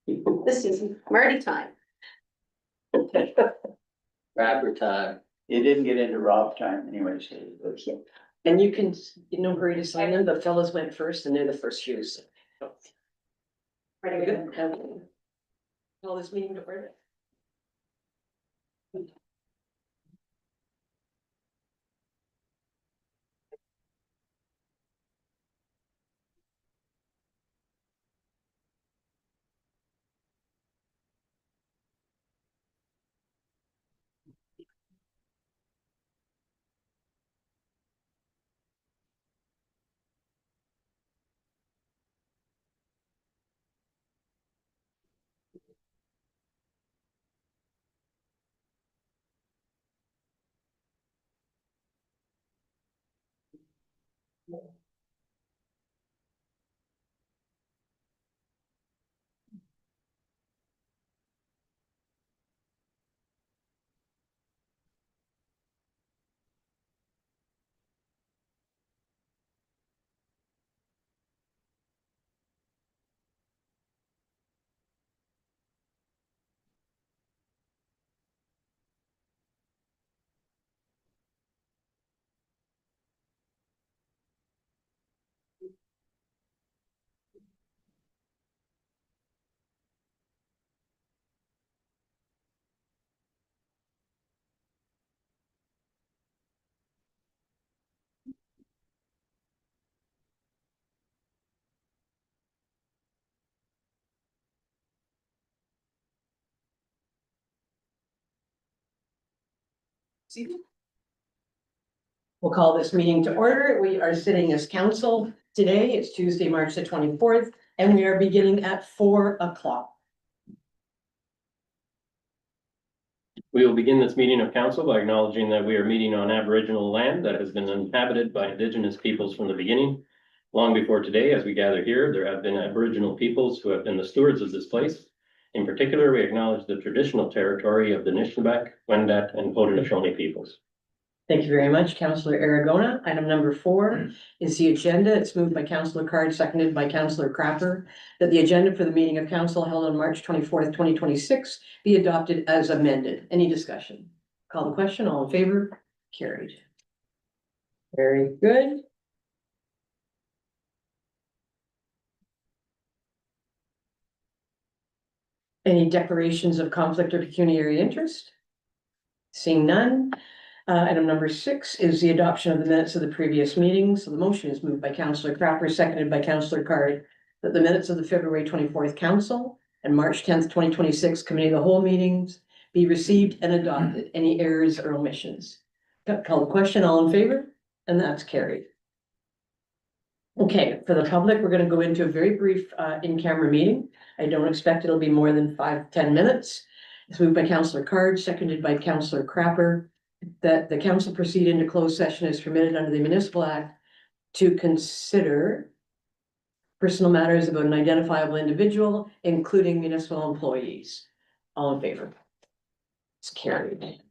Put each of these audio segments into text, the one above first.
This is Marty time. Rapper time. You didn't get into Rob time anyways. And you can, no hurry to sign them, but fellas went first and they're the first shoes. Pretty good. Call this meeting to order. We'll call this meeting to order. We are sitting as council today. It's Tuesday, March the 24th, and we are beginning at 4 o'clock. We will begin this meeting of council by acknowledging that we are meeting on Aboriginal land that has been inhabited by Indigenous peoples from the beginning. Long before today, as we gather here, there have been Aboriginal peoples who have been the stewards of this place. In particular, we acknowledge the traditional territory of the Anishinaabe, Wendat, and Haudenosaunee peoples. Thank you very much, Councillor Aragona. Item number 4 is the agenda. It's moved by Councillor Card, seconded by Councillor Crapper, that the agenda for the meeting of council held on March 24th, 2026 be adopted as amended. Any discussion? Call the question. All in favor? Carried. Very good. Any declarations of conflict or pecuniary interest? Seeing none. Item number 6 is the adoption of the minutes of the previous meeting. So the motion is moved by Councillor Crapper, seconded by Councillor Card, that the minutes of the February 24th council and March 10th, 2026 committee of the whole meetings be received and adopted. Any errors or omissions? Call the question. All in favor? And that's carried. Okay, for the public, we're going to go into a very brief in-camera meeting. I don't expect it'll be more than 5-10 minutes. It's moved by Councillor Card, seconded by Councillor Crapper, that the council proceed into closed session as permitted under the Municipal Act to consider personal matters about an identifiable individual, including municipal employees. All in favor? It's carried.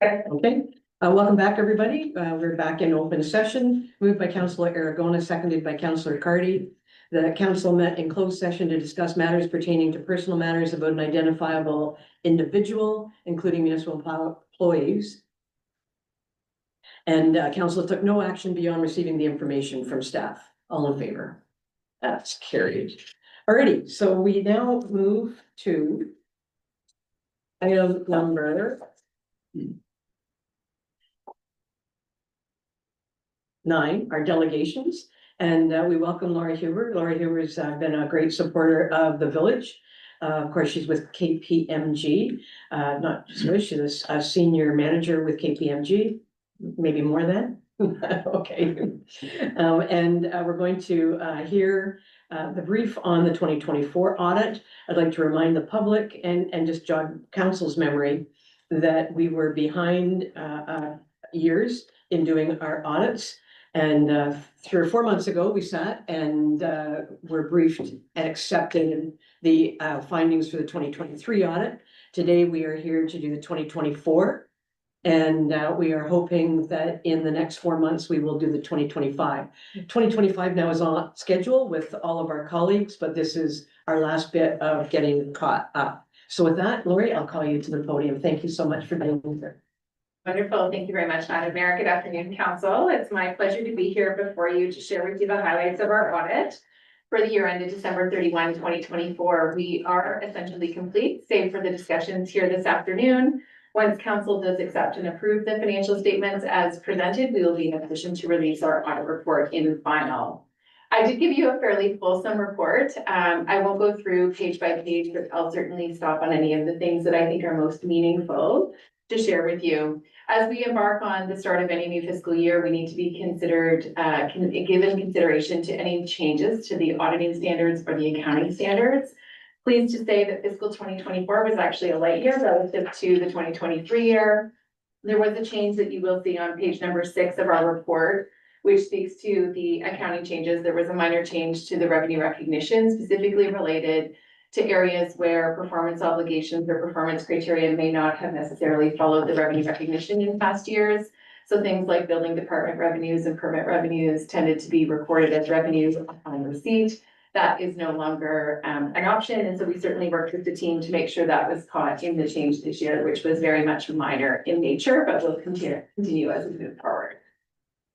Okay, welcome back, everybody. We're back in open session, moved by Councillor Aragona, seconded by Councillor Cardy. The council met in closed session to discuss matters pertaining to personal matters about an identifiable individual, including municipal employees. And council took no action beyond receiving the information from staff. All in favor? That's carried. Alrighty, so we now move to item number 9, our delegations, and we welcome Laura Huber. Laura Huber has been a great supporter of the village. Of course, she's with KPMG, not just with, she's a senior manager with KPMG, maybe more than. Okay. And we're going to hear the brief on the 2024 audit. I'd like to remind the public and just jog council's memory that we were behind years in doing our audits. And 3 or 4 months ago, we sat and were briefed and accepted the findings for the 2023 audit. Today, we are here to do the 2024. And we are hoping that in the next 4 months, we will do the 2025. 2025 now is on schedule with all of our colleagues, but this is our last bit of getting caught up. So with that, Lori, I'll call you to the podium. Thank you so much for being here. Wonderful. Thank you very much, Madam Mayor. Good afternoon, Council. It's my pleasure to be here before you to share with you the highlights of our audit for the year ended December 31, 2024. We are essentially complete, save for the discussions here this afternoon. Once Council does accept and approve the financial statements as presented, we will be in a position to release our audit report in final. I did give you a fairly fulsome report. I won't go through page by page, but I'll certainly stop on any of the things that I think are most meaningful to share with you. As we embark on the start of any new fiscal year, we need to be considered, given consideration to any changes to the auditing standards or the accounting standards. Pleased to say that fiscal 2024 was actually a light year relative to the 2023 year. There was a change that you will see on page number 6 of our report, which speaks to the accounting changes. There was a minor change to the revenue recognition, specifically related to areas where performance obligations or performance criteria may not have necessarily followed the revenue recognition in past years. So things like building department revenues and permit revenues tended to be recorded as revenues upon receipt. That is no longer an option. And so we certainly worked with the team to make sure that was caught in the change this year, which was very much minor in nature, but will continue as we move forward.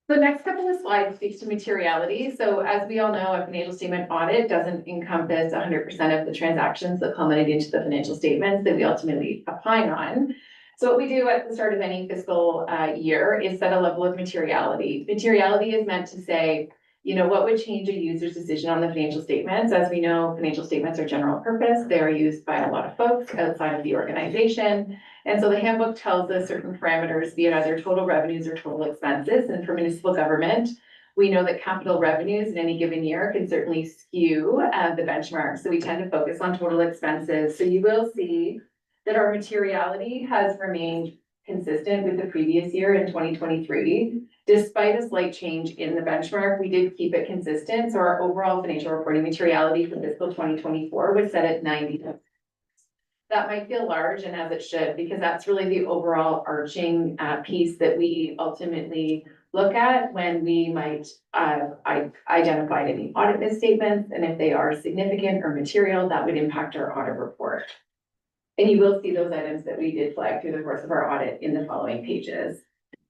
The next couple of slides speaks to materiality. So as we all know, a financial statement audit doesn't encompass 100% of the transactions that culminate into the financial statements that we ultimately opine on. So what we do at the start of any fiscal year is set a level of materiality. Materiality is meant to say, you know, what would change a user's decision on the financial statements? As we know, financial statements are general purpose. They are used by a lot of folks outside of the organization. And so the handbook tells us certain parameters, be it either total revenues or total expenses. And for municipal government, we know that capital revenues in any given year can certainly skew the benchmark. So we tend to focus on total expenses. So you will see that our materiality has remained consistent with the previous year in 2023. Despite a slight change in the benchmark, we did keep it consistent. So our overall financial reporting materiality for fiscal 2024 was set at 90. That might feel large, and as it should, because that's really the overall arching piece that we ultimately look at when we might identify any audit misstatements. And if they are significant or material, that would impact our audit report. And you will see those items that we did flag through the course of our audit in the following pages.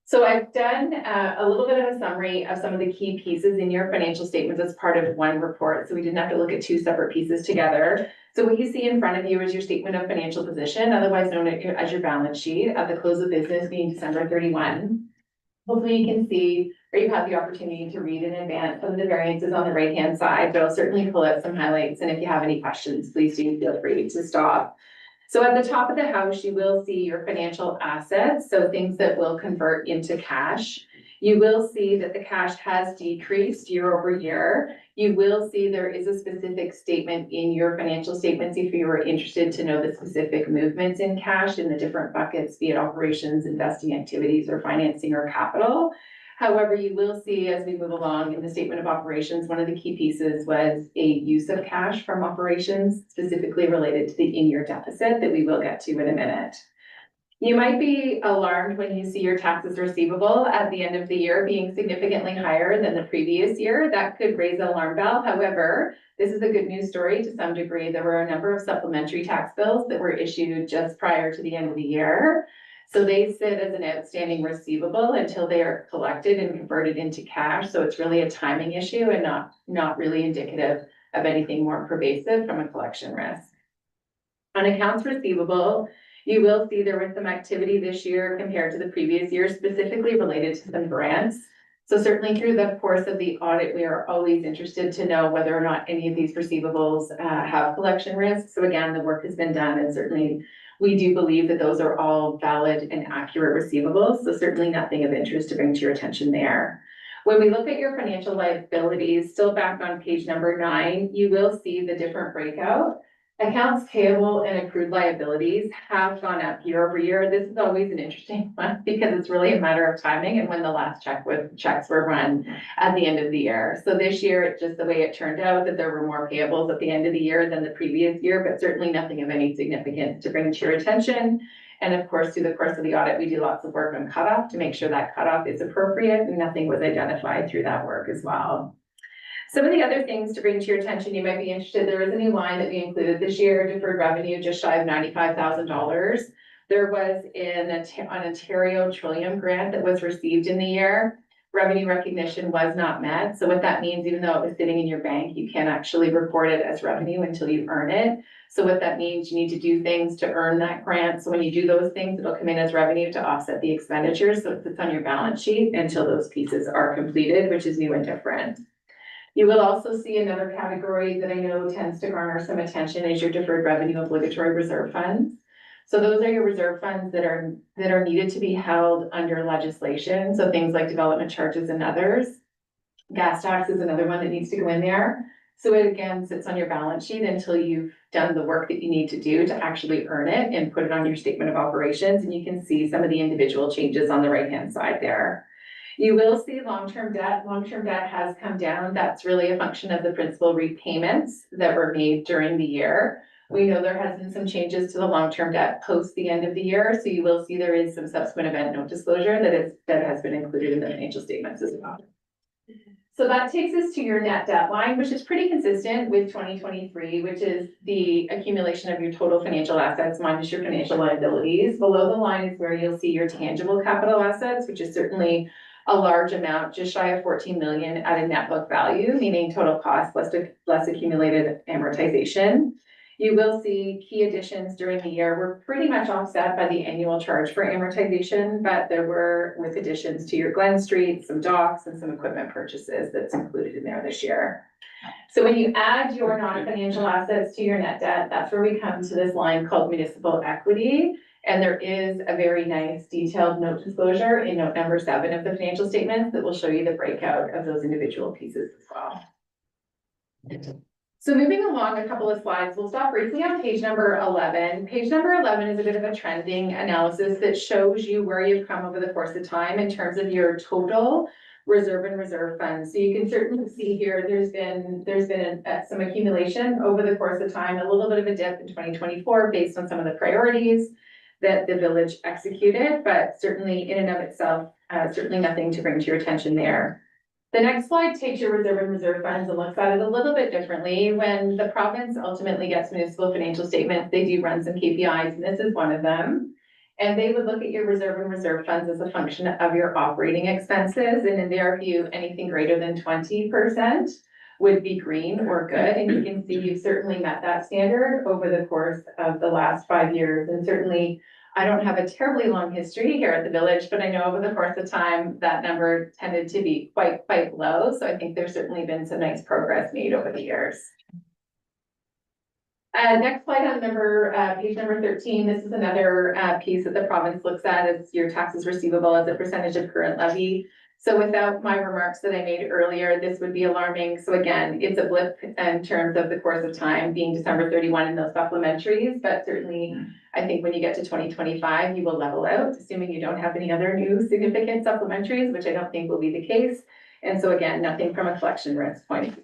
So I've done a little bit of a summary of some of the key pieces in your financial statements as part of one report. So we didn't have to look at 2 separate pieces together. So what you see in front of you is your statement of financial position, otherwise known as your balance sheet, at the close of business being December 31. Hopefully you can see, or you've had the opportunity to read in advance some of the variances on the right-hand side, but I'll certainly pull out some highlights. And if you have any questions, please do feel free to stop. So at the top of the house, you will see your financial assets, so things that will convert into cash. You will see that the cash has decreased year over year. You will see there is a specific statement in your financial statements if you were interested to know the specific movements in cash in the different buckets, be it operations, investing activities, or financing or capital. However, you will see as we move along in the statement of operations, one of the key pieces was a use of cash from operations, specifically related to the in-year deficit that we will get to in a minute. You might be alarmed when you see your taxes receivable at the end of the year being significantly higher than the previous year. That could raise an alarm bell. However, this is a good news story to some degree. There were a number of supplementary tax bills that were issued just prior to the end of the year. So they sit as an outstanding receivable until they are collected and converted into cash. So it's really a timing issue and not really indicative of anything more pervasive from a collection risk. On accounts receivable, you will see there was some activity this year compared to the previous year, specifically related to some grants. So certainly through the course of the audit, we are always interested to know whether or not any of these receivables have collection risk. So again, the work has been done, and certainly we do believe that those are all valid and accurate receivables. So certainly nothing of interest to bring to your attention there. When we look at your financial liabilities, still back on page number 9, you will see the different breakout. Accounts payable and accrued liabilities have gone up year over year. This is always an interesting one because it's really a matter of timing and when the last checks were run at the end of the year. So this year, it's just the way it turned out that there were more payables at the end of the year than the previous year, but certainly nothing of any significance to bring to your attention. And of course, through the course of the audit, we do lots of work on cutoff to make sure that cutoff is appropriate, and nothing was identified through that work as well. Some of the other things to bring to your attention, you might be interested, there is a new line that we included this year, deferred revenue just shy of $95,000. There was an Ontario Trillium grant that was received in the year. Revenue recognition was not met. So what that means, even though it was sitting in your bank, you can't actually report it as revenue until you earn it. So what that means, you need to do things to earn that grant. So when you do those things, it'll come in as revenue to offset the expenditures. So it sits on your balance sheet until those pieces are completed, which is new and different. You will also see another category that I know tends to garner some attention is your deferred revenue obligatory reserve funds. So those are your reserve funds that are needed to be held under legislation. So things like development charges and others. Gas tax is another one that needs to go in there. So it again sits on your balance sheet until you've done the work that you need to do to actually earn it and put it on your statement of operations. And you can see some of the individual changes on the right-hand side there. You will see long-term debt. Long-term debt has come down. That's really a function of the principal repayments that were made during the year. We know there has been some changes to the long-term debt post the end of the year. So you will see there is some subsequent event note disclosure that has been included in the financial statements as well. So that takes us to your net debt line, which is pretty consistent with 2023, which is the accumulation of your total financial assets minus your financial liabilities. Below the line is where you'll see your tangible capital assets, which is certainly a large amount, just shy of 14 million at a net book value, meaning total cost less accumulated amortization. You will see key additions during the year were pretty much offset by the annual charge for amortization, but there were with additions to your Glen Street, some docks and some equipment purchases that's included in there this year. So when you add your non-financial assets to your net debt, that's where we come to this line called municipal equity. And there is a very nice detailed note disclosure in note number 7 of the financial statements that will show you the breakout of those individual pieces as well. So moving along a couple of slides, we'll stop briefly on page number 11. Page number 11 is a bit of a trending analysis that shows you where you've come over the course of time in terms of your total reserve and reserve funds. So you can certainly see here, there's been some accumulation over the course of time, a little bit of a dip in 2024 based on some of the priorities that the village executed, but certainly in and of itself, certainly nothing to bring to your attention there. The next slide takes your reserve and reserve funds and looks at it a little bit differently. When the province ultimately gets municipal financial statements, they do run some KPIs, and this is one of them. And they would look at your reserve and reserve funds as a function of your operating expenses. And in their view, anything greater than 20% would be green or good. And you can see you've certainly met that standard over the course of the last 5 years. And certainly, I don't have a terribly long history here at the village, but I know over the course of time, that number tended to be quite low. So I think there's certainly been some nice progress made over the years. Next slide on page number 13. This is another piece that the province looks at as your taxes receivable as a percentage of current levy. So without my remarks that I made earlier, this would be alarming. So again, it's a blip in terms of the course of time being December 31 in those supplementaries, but certainly I think when you get to 2025, you will level out, assuming you don't have any other new significant supplementaries, which I don't think will be the case. And so again, nothing from a collection risk point of view.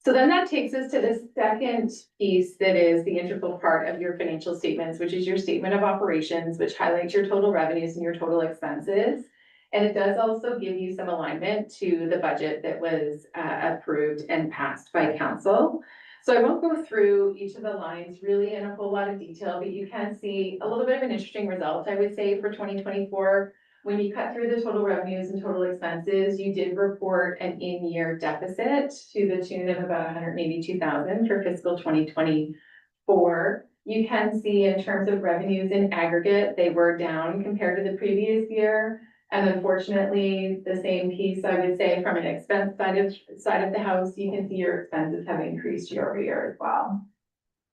So then that takes us to the second piece that is the integral part of your financial statements, which is your statement of operations, which highlights your total revenues and your total expenses. And it does also give you some alignment to the budget that was approved and passed by council. So I won't go through each of the lines really in a whole lot of detail, but you can see a little bit of an interesting result, I would say, for 2024. When you cut through the total revenues and total expenses, you did report an in-year deficit to the tune of about 182,000 for fiscal 2024. You can see in terms of revenues in aggregate, they were down compared to the previous year. And unfortunately, the same piece, I would say, from an expense side of the house, you can see your expenses have increased year over year as well.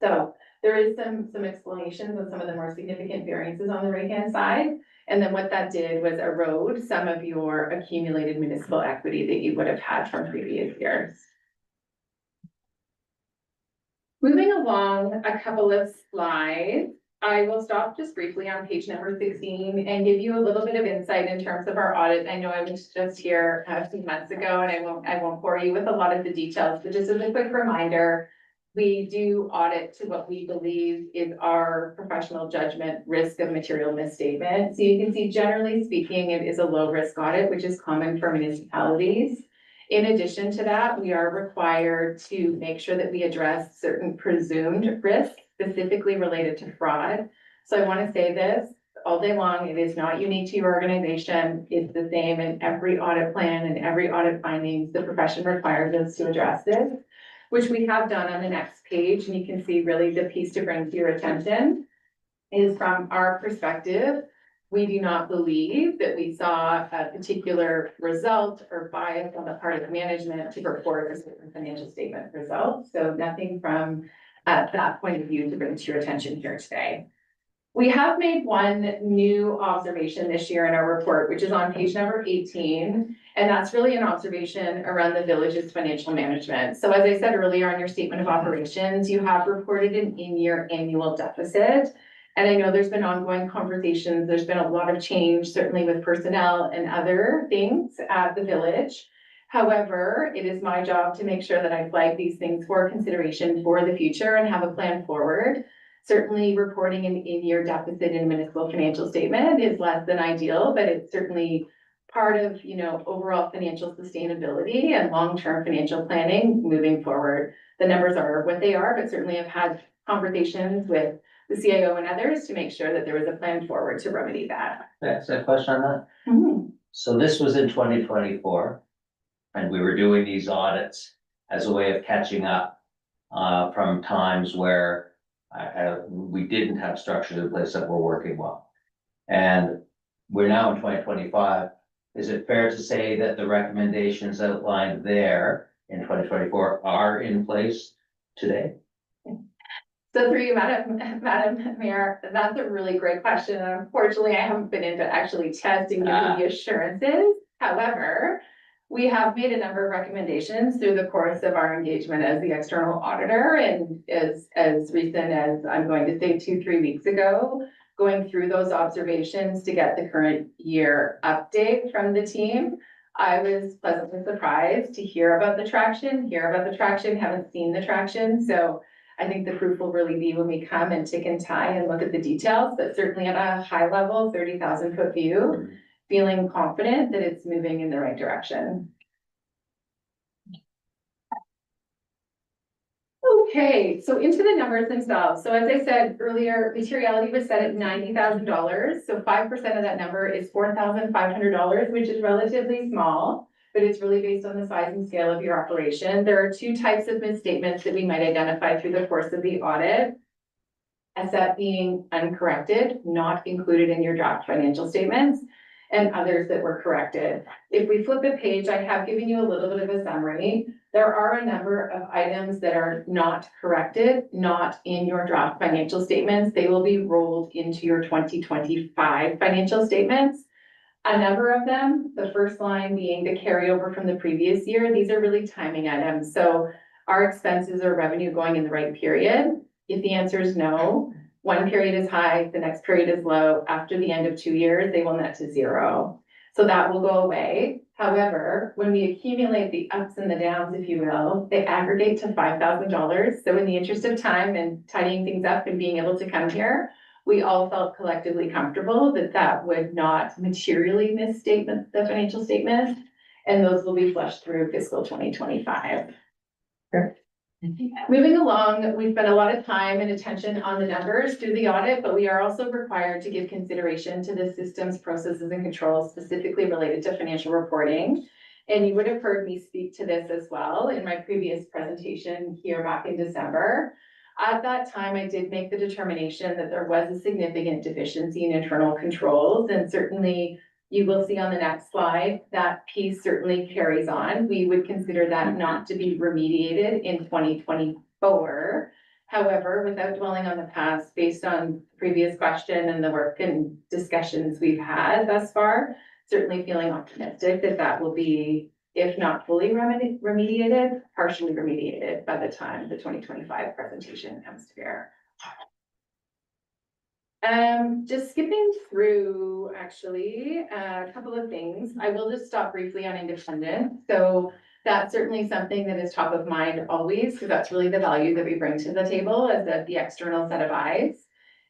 So there is some explanations on some of the more significant variances on the right-hand side. And then what that did was erode some of your accumulated municipal equity that you would have had from previous years. Moving along a couple of slides, I will stop just briefly on page number 16 and give you a little bit of insight in terms of our audit. I know I was just here a few months ago and I won't bore you with a lot of the details, but just as a quick reminder, we do audit to what we believe is our professional judgment risk of material misstatement. So you can see, generally speaking, it is a low risk audit, which is common for municipalities. In addition to that, we are required to make sure that we address certain presumed risks, specifically related to fraud. So I want to say this all day long, it is not unique to your organization. It's the same in every audit plan and every audit findings. The profession requires us to address this, which we have done on the next page. And you can see really the piece to bring to your attention is, from our perspective, we do not believe that we saw a particular result or bias on the part of management to report a certain financial statement result. So nothing from that point of view to bring to your attention here today. We have made one new observation this year in our report, which is on page number 18. And that's really an observation around the village's financial management. So as I said earlier on your statement of operations, you have reported an in-year annual deficit. And I know there's been ongoing conversations. There's been a lot of change, certainly with personnel and other things at the village. However, it is my job to make sure that I flag these things for consideration for the future and have a plan forward. Certainly reporting an in-year deficit in a municipal financial statement is less than ideal, but it's certainly part of, overall financial sustainability and long-term financial planning moving forward. The numbers are what they are, but certainly I've had conversations with the CIO and others to make sure that there was a plan forward to remedy that. That's a question on that. So this was in 2024, and we were doing these audits as a way of catching up from times where we didn't have structures in place that were working well. And we're now in 2025. Is it fair to say that the recommendations outlined there in 2024 are in place today? So through you, Madam Mayor, that's a really great question. Unfortunately, I haven't been into actually testing the assurances. However, we have made a number of recommendations through the course of our engagement as the external auditor, and as recent as, I'm going to say, 2-3 weeks ago, going through those observations to get the current year update from the team. I was pleasantly surprised to hear about the traction, haven't seen the traction. So I think the proof will really be when we come and tick and tie and look at the details, but certainly at a high level, 30,000 foot view, feeling confident that it's moving in the right direction. Okay, so into the numbers themselves. So as I said earlier, materiality was set at $90,000. So 5% of that number is $4,500, which is relatively small, but it's really based on the size and scale of your operation. There are two types of misstatements that we might identify through the course of the audit. Asset being uncorrected, not included in your draft financial statements, and others that were corrected. If we flip a page, I have given you a little bit of a summary. There are a number of items that are not corrected, not in your draft financial statements. They will be rolled into your 2025 financial statements. A number of them, the first line being the carryover from the previous year, these are really timing items. So are expenses or revenue going in the right period? If the answer is no, one period is high, the next period is low. After the end of 2 years, they will net to zero. So that will go away. However, when we accumulate the ups and the downs, if you will, they aggregate to $5,000. So in the interest of time and tidying things up and being able to come here, we all felt collectively comfortable that that would not materially misstatement the financial statement. And those will be flushed through fiscal 2025. Moving along, we spent a lot of time and attention on the numbers through the audit, but we are also required to give consideration to the systems, processes, and controls specifically related to financial reporting. And you would have heard me speak to this as well in my previous presentation here back in December. At that time, I did make the determination that there was a significant deficiency in internal controls, and certainly you will see on the next slide, that piece certainly carries on. We would consider that not to be remediated in 2024. However, without dwelling on the past, based on the previous question and the work and discussions we've had thus far, certainly feeling optimistic that that will be, if not fully remediated, partially remediated by the time the 2025 presentation comes to bear. Just skipping through actually a couple of things. I will just stop briefly on independence. So that's certainly something that is top of mind always, because that's really the value that we bring to the table as the external set of eyes.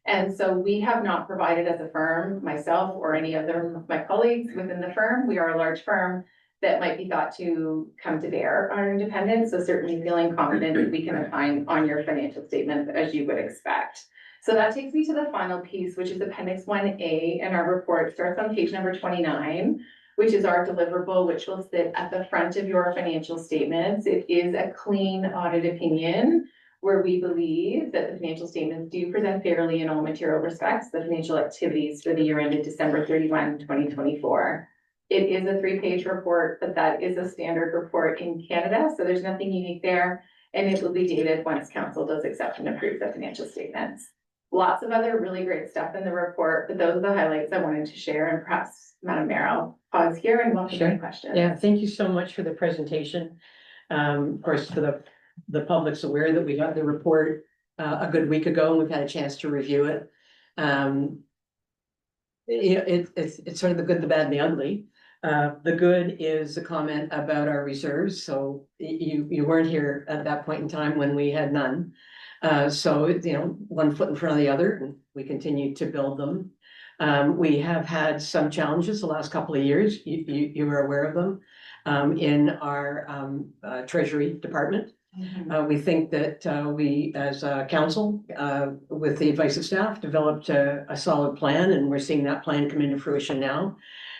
And so we have not provided as a firm, myself or any other of my colleagues within the firm, we are a large firm that might be thought to come to bear on our independence. So certainly feeling confident that we can opine on your financial statements as you would expect. So that takes me to the final piece, which is Appendix 1A, and our report starts on page number 29, which is our deliverable, which will sit at the front of your financial statements. It is a clean audit opinion where we believe that the financial statements do present fairly in all material respects, the financial activities for the year ended December 31, 2024. It is a 3-page report, but that is a standard report in Canada, so there's nothing unique there, and it will be dated once council does accept and approve the financial statements. Lots of other really great stuff in the report, but those are the highlights I wanted to share, and perhaps Madam Mayor, I'll pause here and welcome any questions. Yeah, thank you so much for the presentation. Of course, for the public's aware that we got the report a good week ago, and we've had a chance to review it. It's sort of the good, the bad, and the ugly. The good is the comment about our reserves. So you weren't here at that point in time when we had none. So, one foot in front of the other, and we continue to build them. We have had some challenges the last couple of years. You were aware of them in our treasury department. We think that we, as a council, with the advice of staff, developed a solid plan, and we're seeing that plan come into fruition now.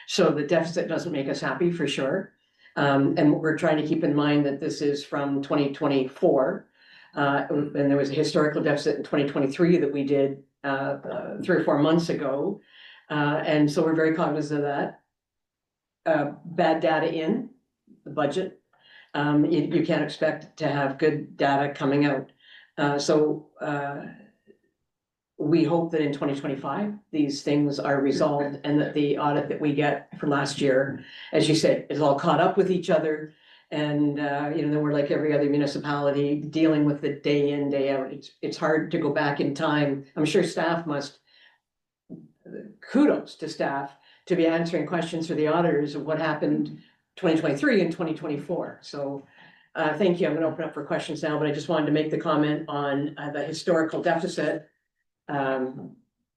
So the deficit doesn't make us happy for sure. And we're trying to keep in mind that this is from 2024. And there was a historical deficit in 2023 that we did 3 or 4 months ago. And so we're very cognizant of that. Bad data in the budget. You can't expect to have good data coming out. So we hope that in 2025, these things are resolved, and that the audit that we get for last year, as you said, is all caught up with each other. And, then we're like every other municipality dealing with it day in, day out. It's hard to go back in time. I'm sure staff kudos to staff to be answering questions for the auditors of what happened 2023 and 2024. So thank you. I'm gonna open up for questions now, but I just wanted to make the comment on the historical deficit.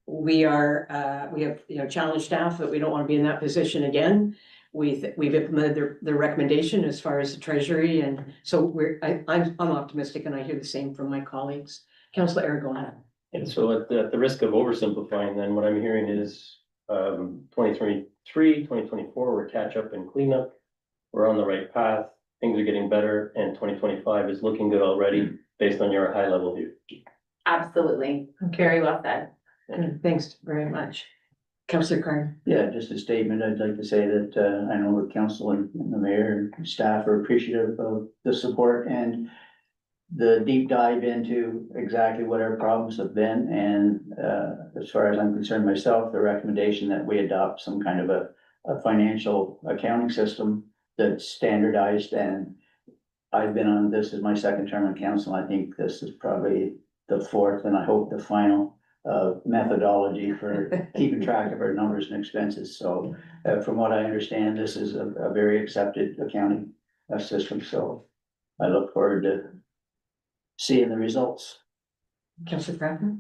We have challenged staff that we don't want to be in that position again. We've implemented their recommendation as far as the treasury, and so I'm optimistic, and I hear the same from my colleagues. Councillor Eric, go ahead. And so at the risk of oversimplifying, then what I'm hearing is 2023, 2024, we're catch up and clean up. We're on the right path. Things are getting better, and 2025 is looking good already based on your high level view. Absolutely. Very well said. Thanks very much. Councillor Carn. Yeah, just a statement. I'd like to say that I know the council and the mayor and staff are appreciative of the support and the deep dive into exactly what our problems have been. And as far as I'm concerned myself, the recommendation that we adopt some kind of a financial accounting system that's standardized. And I've been on, this is my second term on council. I think this is probably the fourth, and I hope the final methodology for keeping track of our numbers and expenses. So from what I understand, this is a very accepted accounting system, so I look forward to seeing the results. Councillor Cracker?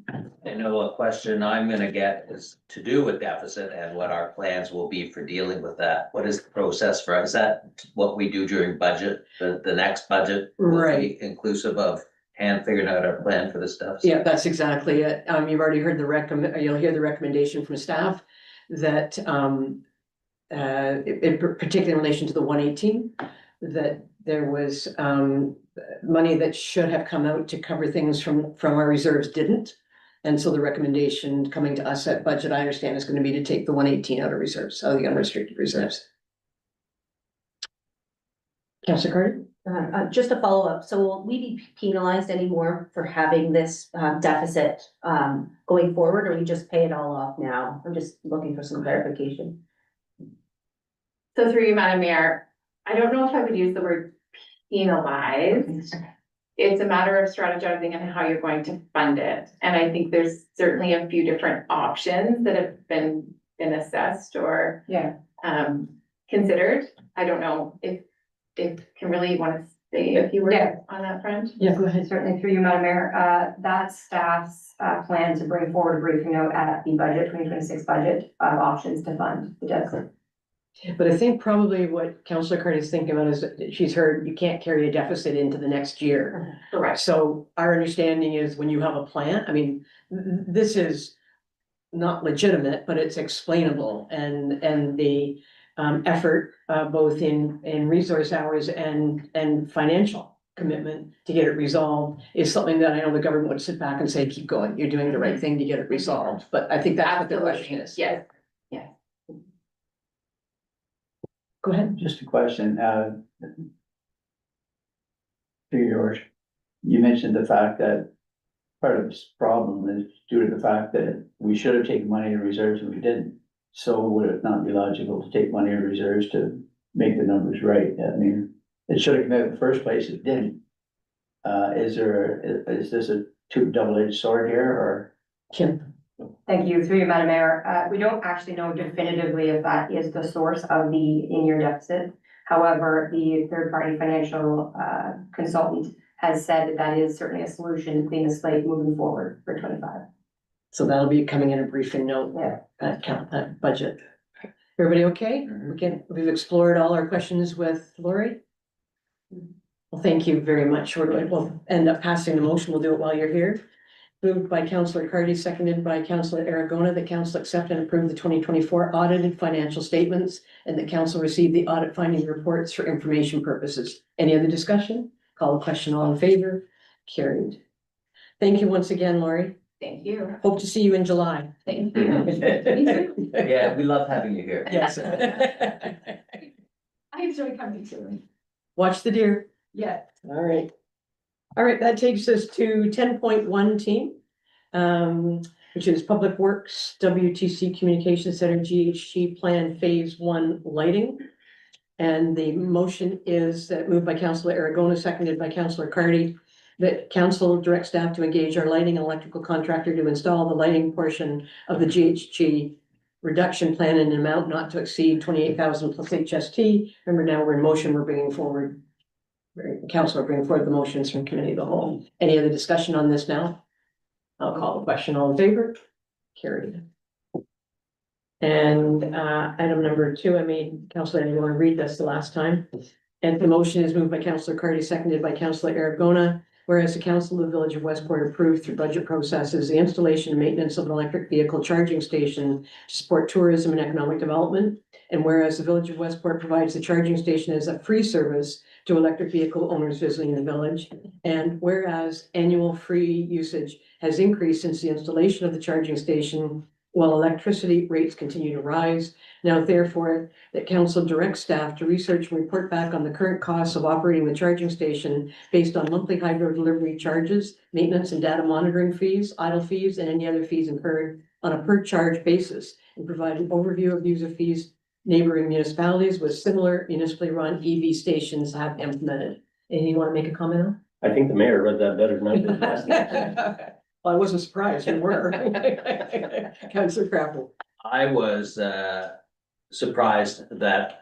I know a question I'm gonna get is to do with deficit and what our plans will be for dealing with that. What is the process for us? Is that what we do during budget? The next budget? will be Right. Inclusive of hand figuring out our plan for the stuff? Yeah, that's exactly it. You've already heard you'll hear the recommendation from staff that, particularly in relation to the 118, that there was, money that should have come out to cover things from our reserves didn't. And so the recommendation coming to us at budget, I understand, is gonna be to take the 118 out of reserves, out of the unrestricted reserves. Councillor Carter? Just a follow-up, so will we be penalized anymore for having this deficit going forward, or we just pay it all off now? I'm just looking for some clarification. So through you, Madam Mayor, I don't know if I would use the word penalized. It's a matter of strategizing and how you're going to fund it. And I think there's certainly a few different options that have been assessed or considered. I don't know if Kimberly, you want to say a few words on that front? Yeah, go ahead. Certainly through you, Madam Mayor, that's staff's plan to bring forward a briefing note at the budget, 2026 budget, options to fund the deficit. But I think probably what Councillor Carter is thinking about is that she's heard you can't carry a deficit into the next year. Correct. So our understanding is when you have a plan, I mean, this is not legitimate, but it's explainable and the effort both in resource hours and financial commitment to get it resolved is something that I know the government would sit back and say, keep going, you're doing the right thing to get it resolved. But I think that's what the question is. Yes. Go ahead. Just a question, to yours. You mentioned the fact that part of this problem is due to the fact that we should have taken money in reserves and we didn't. So would it not be logical to take money in reserves to make the numbers right? I mean, it should have come out in the first place, it didn't. Is this a double-edged sword here, or? Kim? Thank you. Through you, Madam Mayor, we don't actually know definitively if that is the source of the in-year deficit. However, the third-party financial consultant has said that that is certainly a solution to clean the slate moving forward for 25. So that'll be coming in a briefing note, that budget. Everybody okay? We've explored all our questions with Lori? Well, thank you very much. We'll end up passing the motion. We'll do it while you're here. Moved by Councillor Cardy, seconded by Councillor Aragona, that council accept and approve the 2024 audited financial statements and that council receive the audit finding reports for information purposes. Any other discussion? Call the question, all in favor? Carried. Thank you once again, Lori. Thank you. Hope to see you in July. Thank you. Me too. Yeah, we love having you here. Yes. I enjoy coming to. Watch the deer. Yeah. All right. All right, that takes us to 10.1 team, which is Public Works, WTC Communication Center, GHG Plan Phase 1 lighting. And the motion is that moved by Councillor Aragona, seconded by Councillor Cardy, that council direct staff to engage our lighting and electrical contractor to install the lighting portion of the GHG reduction plan in an amount not to exceed 28,000 plus HST. Remember, now we're in motion, we're bringing forward. Council will bring forward the motions from committee of the whole. Any other discussion on this now? I'll call the question. All in favor? Carried. And item number 2, I made Councillor, you want to read this the last time? And the motion is moved by Councillor Cardy, seconded by Councillor Aragona. Whereas the council of the village of Westport approved through budget processes the installation and maintenance of an electric vehicle charging station to support tourism and economic development. And whereas the village of Westport provides the charging station as a free service to electric vehicle owners visiting the village. And whereas annual free usage has increased since the installation of the charging station, while electricity rates continue to rise. Now therefore, that council directs staff to research and report back on the current costs of operating the charging station based on monthly hydro delivery charges, maintenance and data monitoring fees, idle fees, and any other fees incurred on a per charge basis, and provide an overview of user fees neighboring municipalities with similar municipally run EV stations have implemented. And you want to make a comment on? I think the mayor read that better than I did. Well, I wasn't surprised, you were. Councillor Crapo. I was surprised that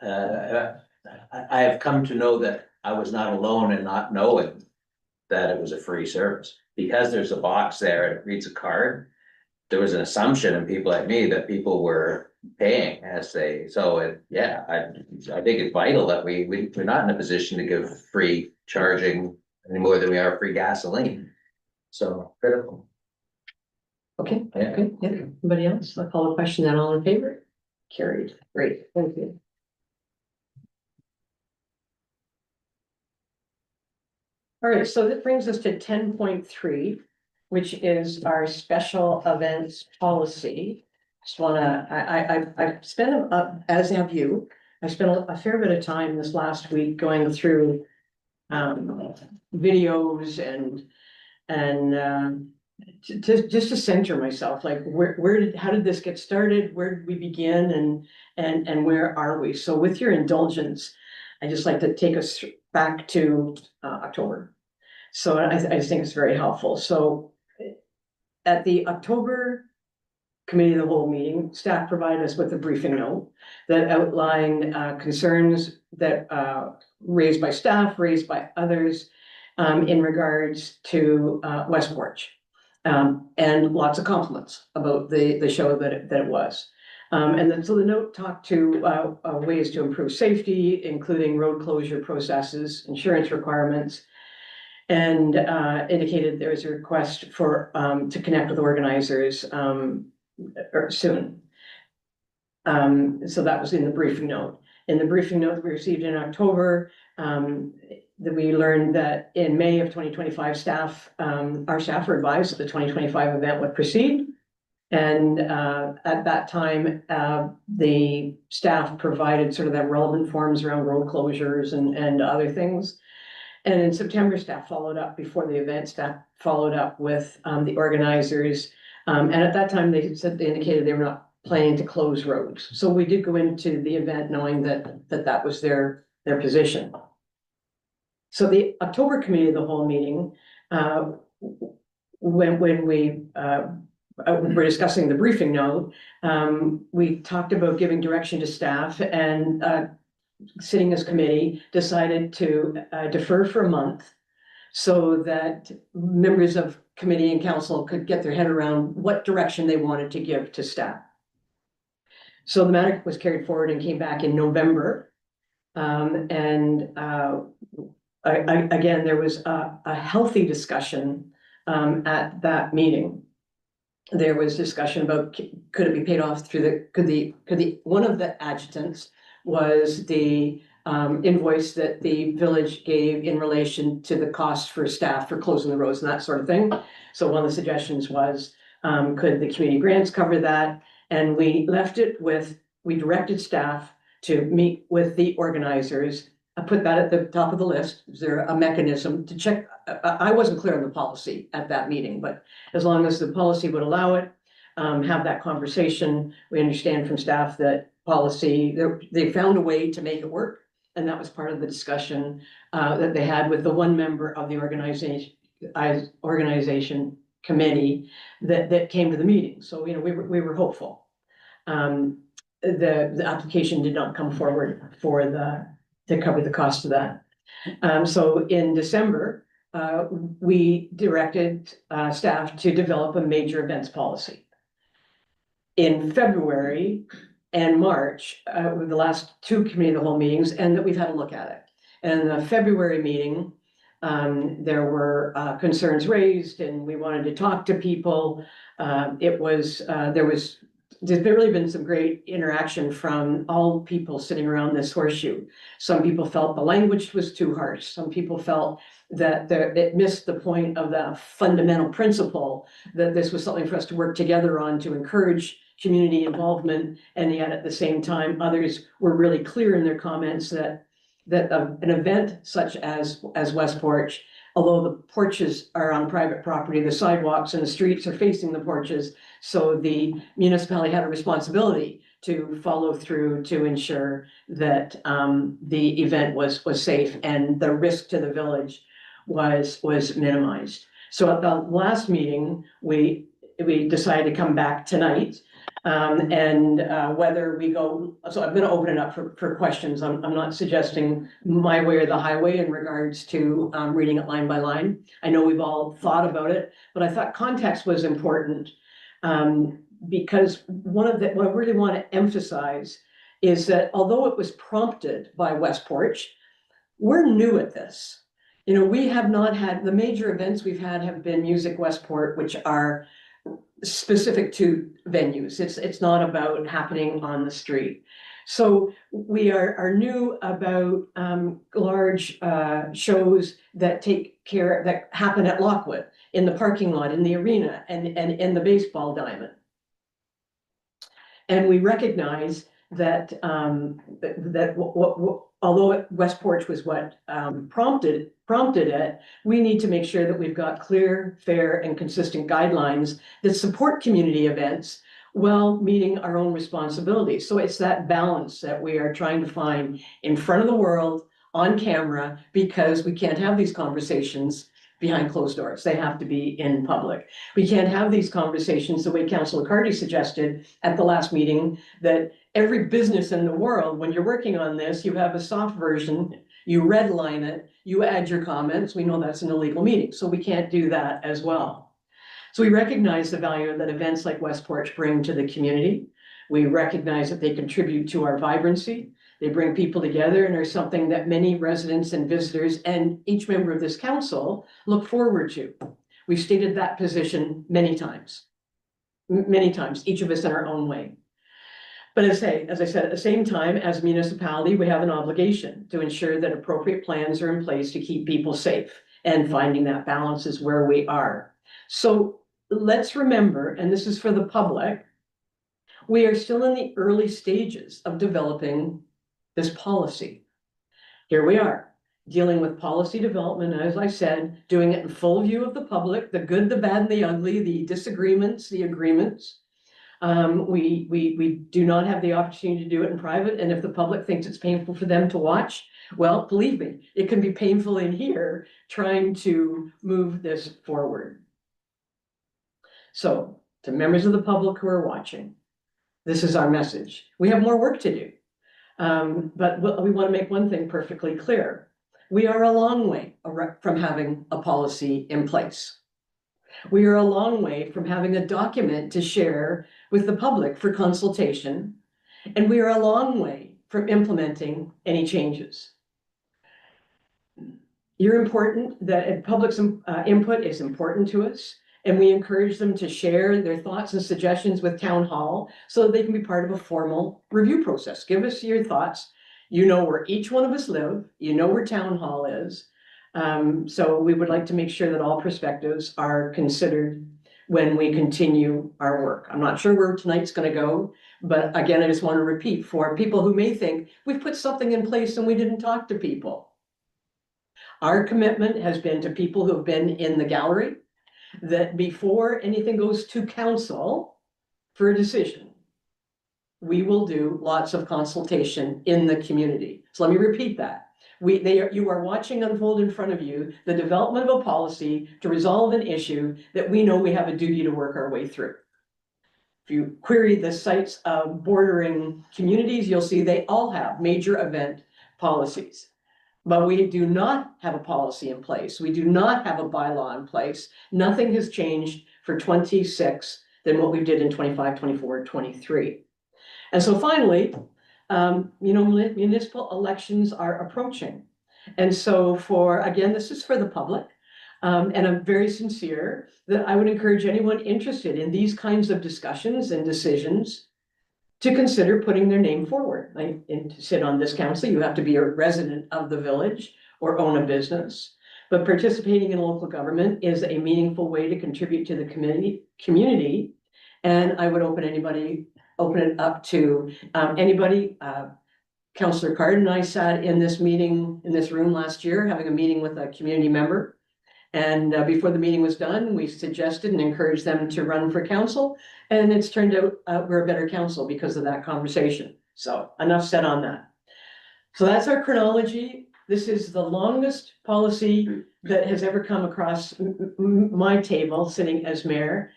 I have come to know that I was not alone in not knowing that it was a free service. Because there's a box there and it reads a card, there was an assumption in people like me that people were paying as they, so I think it's vital that we're not in a position to give free charging any more than we are free gasoline. So critical. Okay, Yeah. okay, yeah. Anybody else? I'll call the question then, all in favor? Carried, great, thank you. All right, so that brings us to 10.3, which is our special events policy. Just wanna, I've spent, as have you, I spent a fair bit of time this last week going through videos and just to center myself, like how did this get started? Where did we begin and where are we? So with your indulgence, I just like to take us back to October. So I just think it's very helpful. So at the October committee of the whole meeting, staff provided us with a briefing note that outlined concerns that raised by staff, raised by others in regards to Westport. And lots of compliments about the show that it was. And then so the note talked to ways to improve safety, including road closure processes, insurance requirements, and indicated there was a request for to connect with organizers soon. So that was in the briefing note. In the briefing note we received in October, that we learned that in May of 2025, our staff were advised that the 2025 event would proceed. And at that time, the staff provided sort of that relevant forms around road closures and other things. And in September, staff followed up before the event, staff followed up with the organizers. And at that time, they indicated they were not planning to close roads. So we did go into the event knowing that was their position. So the October committee of the whole meeting, when we were discussing the briefing note, we talked about giving direction to staff, and sitting as committee decided to defer for a month so that members of committee and council could get their head around what direction they wanted to give to staff. So the matter was carried forward and came back in November. Again, there was a healthy discussion at that meeting. There was discussion about could it be paid off through one of the adjutants was the invoice that the village gave in relation to the cost for staff for closing the roads and that sort of thing. So one of the suggestions was, could the community grants cover that? And we directed staff to meet with the organizers. I put that at the top of the list. Is there a mechanism to check? I wasn't clear on the policy at that meeting, but as long as the policy would allow it, have that conversation. We understand from staff that policy, they found a way to make it work. And that was part of the discussion that they had with the one member of the organization committee that came to the meeting. So, we were hopeful. The application did not come forward to cover the cost of that. So in December, we directed staff to develop a major events policy. In February and March, with the last two committee of the whole meetings, and that we've had a look at it. And the February meeting, there were concerns raised, and we wanted to talk to people. There's really been some great interaction from all people sitting around this horseshoe. Some people felt the language was too harsh. Some people felt that it missed the point of the fundamental principle that this was something for us to work together on to encourage community involvement. And yet at the same time, others were really clear in their comments that an event such as Westport, although the porches are on private property, the sidewalks and the streets are facing the porches. So the municipality had a responsibility to follow through to ensure that the event was safe and the risk to the village was minimized. So at the last meeting, we decided to come back tonight. Whether we go, so I'm gonna open it up for questions. I'm not suggesting my way or the highway in regards to reading it line by line. I know we've all thought about it, but I thought context was important. Because what I really want to emphasize is that although it was prompted by Westport, we're new at this. You know, we have not had, the major events we've had have been Music Westport, which are specific to venues. It's not about happening on the street. So we are new about large shows that happen at Lockwood, in the parking lot, in the arena, and in the baseball diamond. And we recognize that although Westport was what prompted it, we need to make sure that we've got clear, fair, and consistent guidelines that support community events while meeting our own responsibilities. So it's that balance that we are trying to find in front of the world, on camera, because we can't have these conversations behind closed doors. They have to be in public. We can't have these conversations the way Councillor Cardy suggested at the last meeting, that every business in the world, when you're working on this, you have a soft version, you redline it, you add your comments. We know that's an illegal meeting, so we can't do that as well. So we recognize the value that events like Westport bring to the community. We recognize that they contribute to our vibrancy. They bring people together and are something that many residents and visitors and each member of this council look forward to. We've stated that position many times, each of us in our own way. But as I said, at the same time, as a municipality, we have an obligation to ensure that appropriate plans are in place to keep people safe, and finding that balance is where we are. So let's remember, and this is for the public, we are still in the early stages of developing this policy. Here we are, dealing with policy development, as I said, doing it in full view of the public, the good, the bad, and the ugly, the disagreements, the agreements. We do not have the opportunity to do it in private, and if the public thinks it's painful for them to watch, well, believe me, it can be painful in here trying to move this forward. So, to members of the public who are watching, this is our message. We have more work to do. But we want to make one thing perfectly clear. We are a long way from having a policy in place. We are a long way from having a document to share with the public for consultation, and we are a long way from implementing any changes. You're important, that public's input is important to us, and we encourage them to share their thoughts and suggestions with Town Hall so that they can be part of a formal review process. Give us your thoughts. You know where each one of us live. You know where Town Hall is. So we would like to make sure that all perspectives are considered when we continue our work. I'm not sure where tonight's going to go, but again, I just want to repeat for people who may think we've put something in place and we didn't talk to people. Our commitment has been to people who have been in the gallery, that before anything goes to council for a decision, we will do lots of consultation in the community. So let me repeat that. You are watching unfold in front of you the development of a policy to resolve an issue that we know we have a duty to work our way through. If you query the sites of bordering communities, you'll see they all have major event policies. But we do not have a policy in place. We do not have a bylaw in place. Nothing has changed for 26 than what we did in 25, 24, 23. And so finally, municipal elections are approaching. And so again, this is for the public. And I'm very sincere that I would encourage anyone interested in these kinds of discussions and decisions to consider putting their name forward. And to sit on this council, you have to be a resident of the village or own a business. But participating in local government is a meaningful way to contribute to the community. And I would open it up to anybody. Councillor Card and I sat in this room last year, having a meeting with a community member. And before the meeting was done, we suggested and encouraged them to run for council. And it's turned out we're a better council because of that conversation. So enough said on that. So that's our chronology. This is the longest policy that has ever come across my table, sitting as mayor.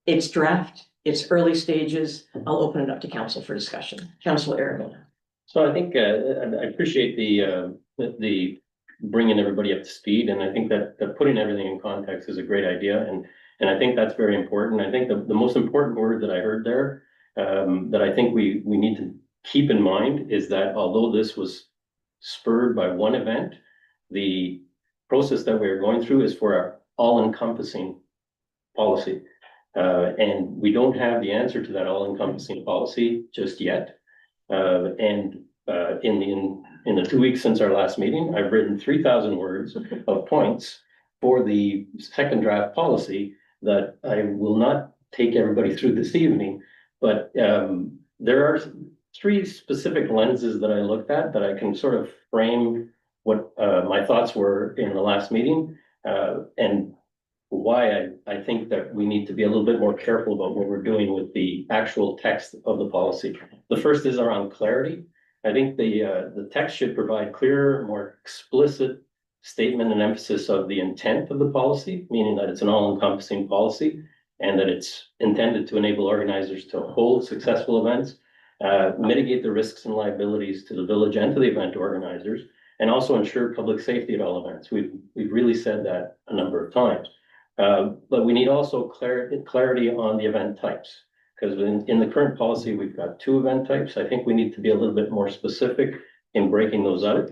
It's draft, it's early stages. I'll open it up to council for discussion. Council Arundel. So I think, I appreciate the bringing everybody up to speed, and I think that putting everything in context is a great idea, and I think that's very important. I think the most important word that I heard there, that I think we need to keep in mind is that although this was spurred by one event, the process that we're going through is for our all-encompassing policy. And we don't have the answer to that all-encompassing policy just yet. In the 2 weeks since our last meeting, I've written 3,000 words of points for the second draft policy that I will not take everybody through this evening. But there are 3 specific lenses that I looked at that I can sort of frame what my thoughts were in the last meeting, and why I think that we need to be a little bit more careful about what we're doing with the actual text of the policy. The first is around clarity. I think the text should provide clearer, more explicit statement and emphasis of the intent of the policy, meaning that it's an all-encompassing policy and that it's intended to enable organizers to hold successful events, mitigate the risks and liabilities to the village and to the event organizers, and also ensure public safety at all events. We've really said that a number of times. But we need also clarity on the event types, because in the current policy, we've got 2 event types. I think we need to be a little bit more specific in breaking those out.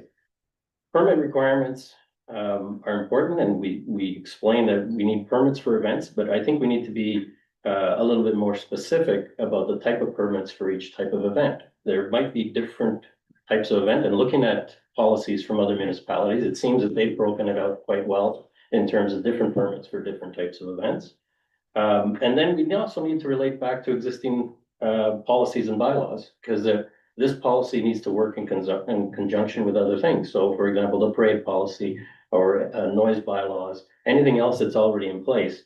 Permit requirements are important, and we explain that we need permits for events, but I think we need to be a little bit more specific about the type of permits for each type of event. There might be different types of event, and looking at policies from other municipalities, it seems that they've broken it out quite well in terms of different permits for different types of events. And then we also need to relate back to existing policies and bylaws, because this policy needs to work in conjunction with other things. So for example, the parade policy or noise bylaws, anything else that's already in place.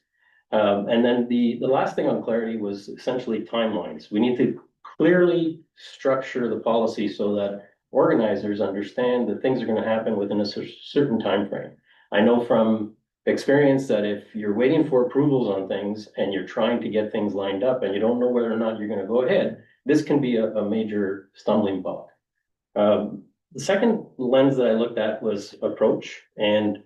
And then the last thing on clarity was essentially timelines. We need to clearly structure the policy so that organizers understand that things are going to happen within a certain time frame. I know from experience that if you're waiting for approvals on things and you're trying to get things lined up and you don't know whether or not you're going to go ahead, this can be a major stumbling block. The second lens that I looked at was approach, and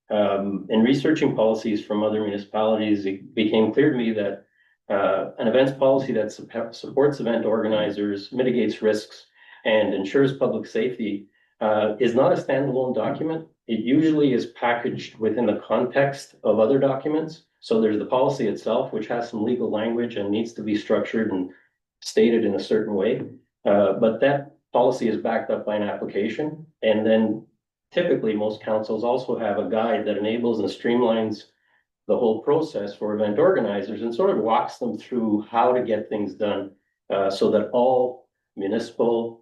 in researching policies from other municipalities, it became clear to me that an events policy that supports event organizers, mitigates risks, and ensures public safety is not a standalone document. It usually is packaged within the context of other documents. So there's the policy itself, which has some legal language and needs to be structured and stated in a certain way. But that policy is backed up by an application. And then typically most councils also have a guide that enables and streamlines the whole process for event organizers and sort of walks them through how to get things done so that all municipal,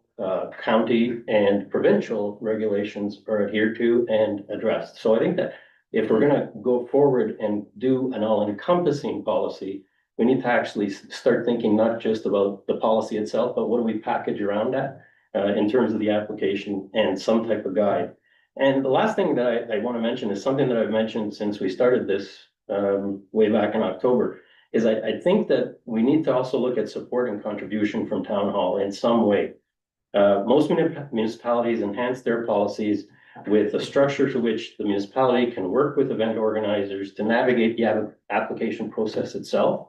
county and provincial regulations are adhered to and addressed. So I think that if we're going to go forward and do an all-encompassing policy, we need to actually start thinking not just about the policy itself, but what do we package around that in terms of the application and some type of guide. And the last thing that I want to mention is something that I've mentioned since we started this way back in October, is I think that we need to also look at support and contribution from town hall in some way. Most municipalities enhance their policies with a structure to which the municipality can work with event organizers to navigate the application process itself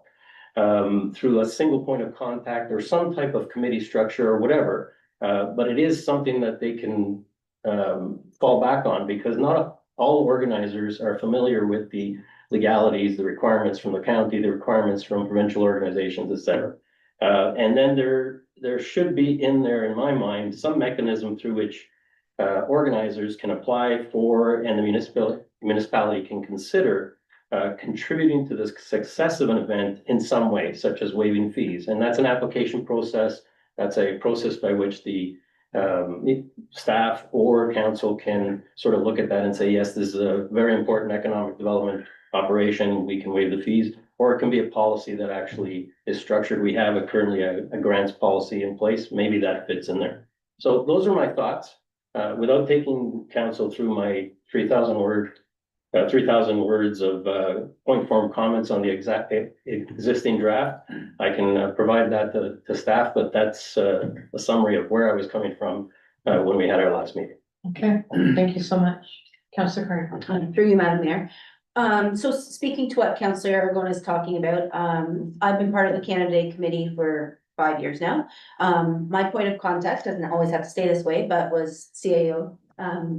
through a single point of contact or some type of committee structure or whatever. But it is something that they can fall back on, because not all organizers are familiar with the legalities, the requirements from the county, the requirements from provincial organizations, et cetera. And then there should be in there, in my mind, some mechanism through which organizers can apply for and the municipality can consider contributing to the success of an event in some way, such as waiving fees. And that's an application process. That's a process by which the staff or council can sort of look at that and say, yes, this is a very important economic development operation, we can waive the fees. Or it can be a policy that actually is structured. We have currently a grants policy in place. Maybe that fits in there. So those are my thoughts. Without taking council through my 3,000 word 3,000 words of point form comments on the exact existing draft. I can provide that to staff, but that's a summary of where I was coming from when we had our last meeting. Okay, thank you so much. Councillor Carter. Through you, Madam Mayor. So speaking to what Councillor Aragon is talking about, I've been part of the candidate committee for 5 years now. My point of contact doesn't always have to stay this way, but was CAO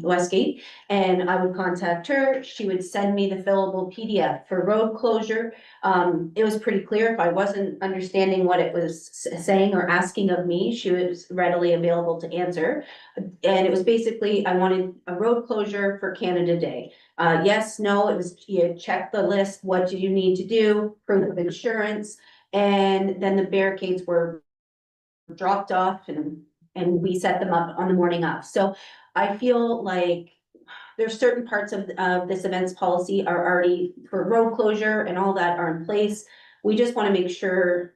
Westgate, and I would contact her. She would send me the fillable PDF for road closure. It was pretty clear if I wasn't understanding what it was saying or asking of me, she was readily available to answer. And it was basically, I wanted a road closure for Canada Day. Yes, no, it was, you check the list, what do you need to do, proof of insurance, and then the barricades were dropped off and we set them up on the morning of. So I feel like there's certain parts of this events policy are already for road closure and all that are in place. We just want to make sure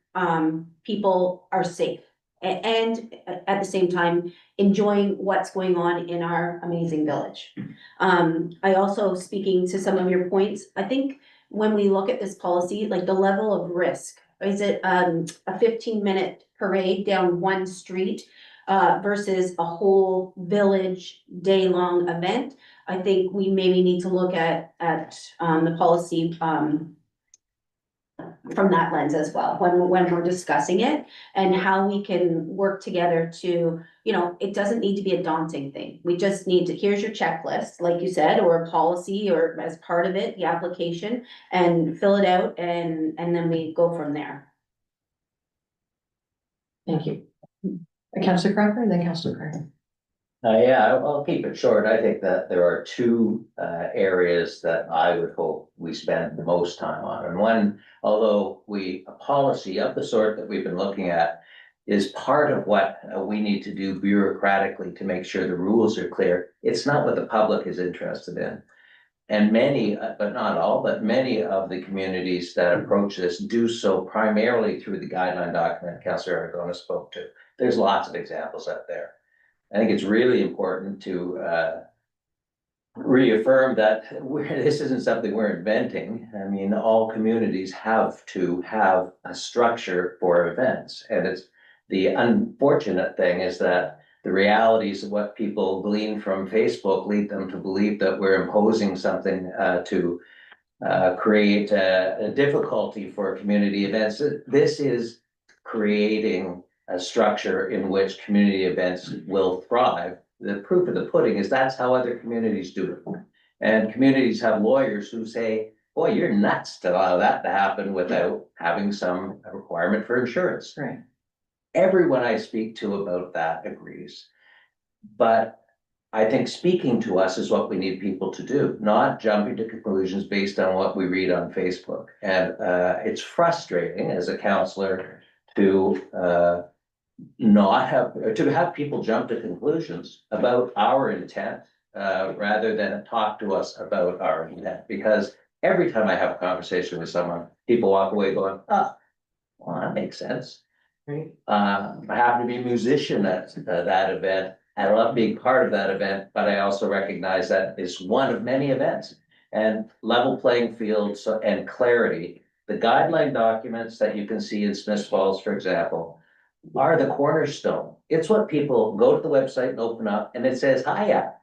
people are safe and at the same time enjoying what's going on in our amazing village. I also, speaking to some of your points, I think when we look at this policy, like the level of risk, is it a 15-minute parade down one street versus a whole village day-long event? I think we maybe need to look at the policy from that lens as well, when we're discussing it, and how we can work together to, you know, it doesn't need to be a daunting thing. We just need to, here's your checklist, like you said, or a policy, or as part of it, the application, and fill it out, and then we go from there. Thank you. Councillor Crawford and then Councillor Carter. Yeah, I'll keep it short. I think that there are two areas that I would hope we spend the most time on. And one, although a policy of the sort that we've been looking at is part of what we need to do bureaucratically to make sure the rules are clear. It's not what the public is interested in. And many, but not all, but many of the communities that approach this do so primarily through the guideline document Councillor Aragona spoke to. There's lots of examples out there. I think it's really important to reaffirm that this isn't something we're inventing. I mean, all communities have to have a structure for events. And it's the unfortunate thing is that the realities of what people glean from Facebook lead them to believe that we're imposing something to create a difficulty for community events. This is creating a structure in which community events will thrive. The proof of the pudding is that's how other communities do it. And communities have lawyers who say, boy, you're nuts to allow that to happen without having some requirement for insurance. Right. Everyone I speak to about that agrees. But I think speaking to us is what we need people to do, not jumping to conclusions based on what we read on Facebook. And it's frustrating as a counselor to not have people jump to conclusions about our intent rather than talk to us about our intent. Because every time I have a conversation with someone, people walk away going, oh, well, that makes sense. Right. I happen to be a musician at that event. I love being part of that event, but I also recognize that it's one of many events. And level playing field and clarity, the guideline documents that you can see in Smiths Falls, for example, are the cornerstone. It's what people go to the website and open up and it says, hiya,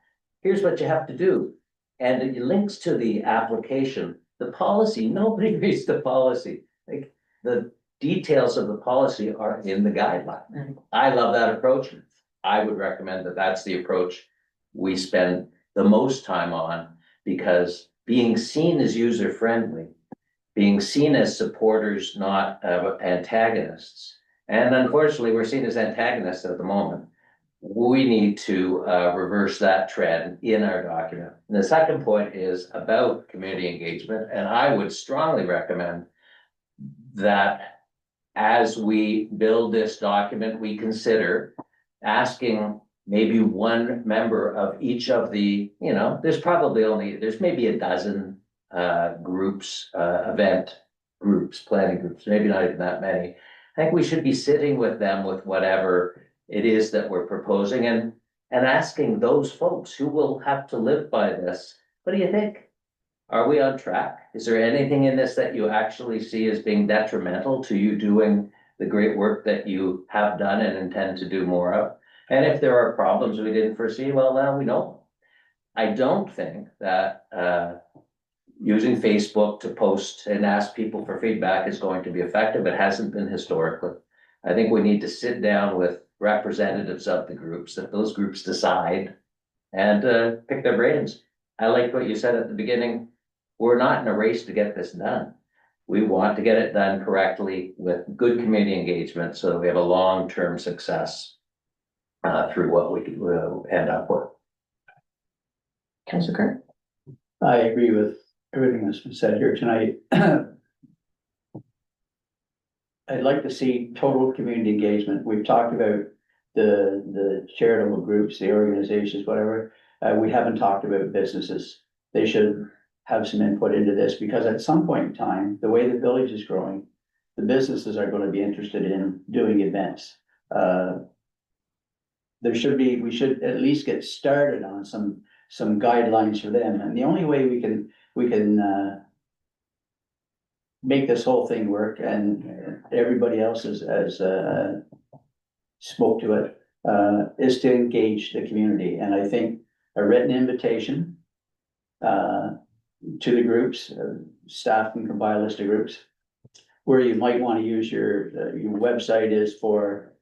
here's what you have to do. And it links to the application, the policy. Nobody reads the policy. Like the details of the policy are in the guideline. Right. I love that approach. I would recommend that that's the approach we spend the most time on, because being seen as user-friendly, being seen as supporters, not antagonists, and unfortunately, we're seen as antagonists at the moment. We need to reverse that trend in our document. And the second point is about community engagement, and I would strongly recommend that as we build this document, we consider asking maybe one member of each of the, there's maybe a dozen groups, event groups, planning groups, maybe not even that many. I think we should be sitting with them with whatever it is that we're proposing and asking those folks who will have to live by this, what do you think? Are we on track? Is there anything in this that you actually see as being detrimental to you doing the great work that you have done and intend to do more of? And if there are problems we didn't foresee, well, now we know. I don't think that, using Facebook to post and ask people for feedback is going to be effective. It hasn't been historically. I think we need to sit down with representatives of the groups, that those groups decide and pick their brains. I like what you said at the beginning. We're not in a race to get this done. We want to get it done correctly with good community engagement so that we have a long-term success through what we will end up with. Councillor Carr? I agree with everything that's been said here tonight. I'd like to see total community engagement. We've talked about the charitable groups, the organizations, whatever. We haven't talked about businesses. They should have some input into this, because at some point in time, the way the village is growing, the businesses are gonna be interested in doing events. We should at least get started on some guidelines for them, and the only way we can make this whole thing work, and everybody else has spoke to it, is to engage the community. And I think a written invitation to the groups, staff can compile a list of groups, where you might want to use your website is for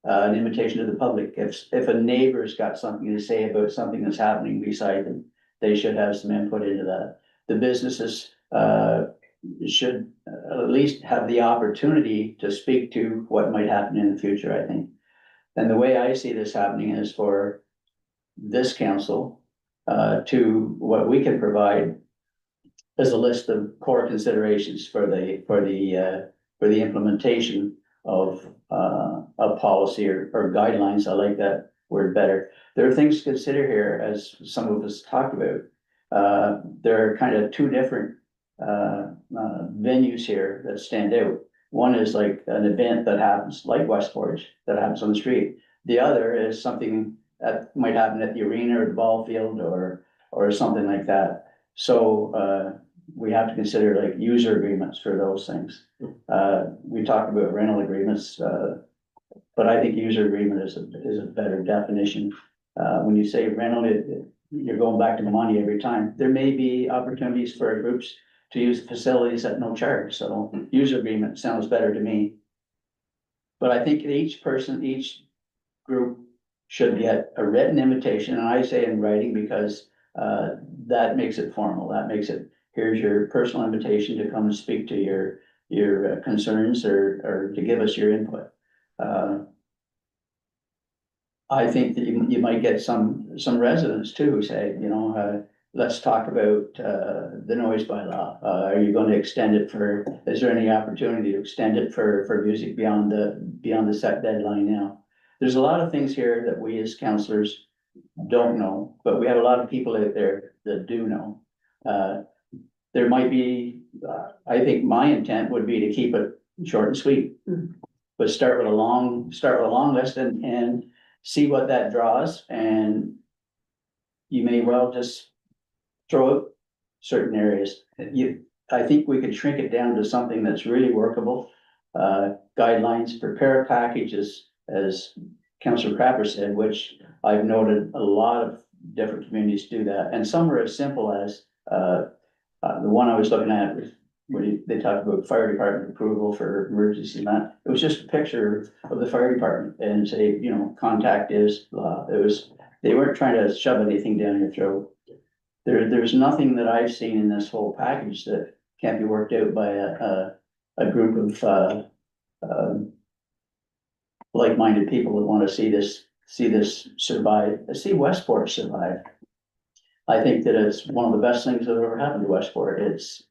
an invitation to the public. If a neighbor's got something to say about something that's happening beside them, they should have some input into that. The businesses should at least have the opportunity to speak to what might happen in the future, I think. And the way I see this happening is for this council to what we can provide as a list of core considerations for the implementation of a policy or guidelines. I like that word better. There are things to consider here, as some of us talked about. There are kind of two different venues here that stand out. One is like an event that happens, like Westport, that happens on the street. The other is something that might happen at the arena or the ball field or something like that. So we have to consider like user agreements for those things. We talked about rental agreements, but I think user agreement is a better definition. When you say rental, you're going back to money every time. There may be opportunities for groups to use facilities at no charge, so user agreement sounds better to me. But I think each group should get a written invitation, and I say in writing because that makes it formal. That makes it, here's your personal invitation to come and speak to your concerns or to give us your input. I think that you might get some residents too who say, you know, let's talk about the noise bylaw. Are you going to extend it is there any opportunity to extend it for music beyond the set deadline now? There's a lot of things here that we as councillors don't know, but we have a lot of people out there that do know. There might be, I think my intent would be to keep it short and sweet, but start with a long list and see what that draws, and you may well just throw out certain areas. I think we could shrink it down to something that's really workable. Guidelines, prepare a package as Councillor Crapper said, which I've noted a lot of different communities do that. And some are as simple as, the one I was looking at was where they talked about fire department approval for emergency and that. It was just a picture of the fire department and say, you know, contact is, they weren't trying to shove anything down your throat. There's nothing that I've seen in this whole package that can't be worked out by a group of like-minded people that want to see this survive, see Westport survive. I think that it's one of the best things that ever happened to Westport. It's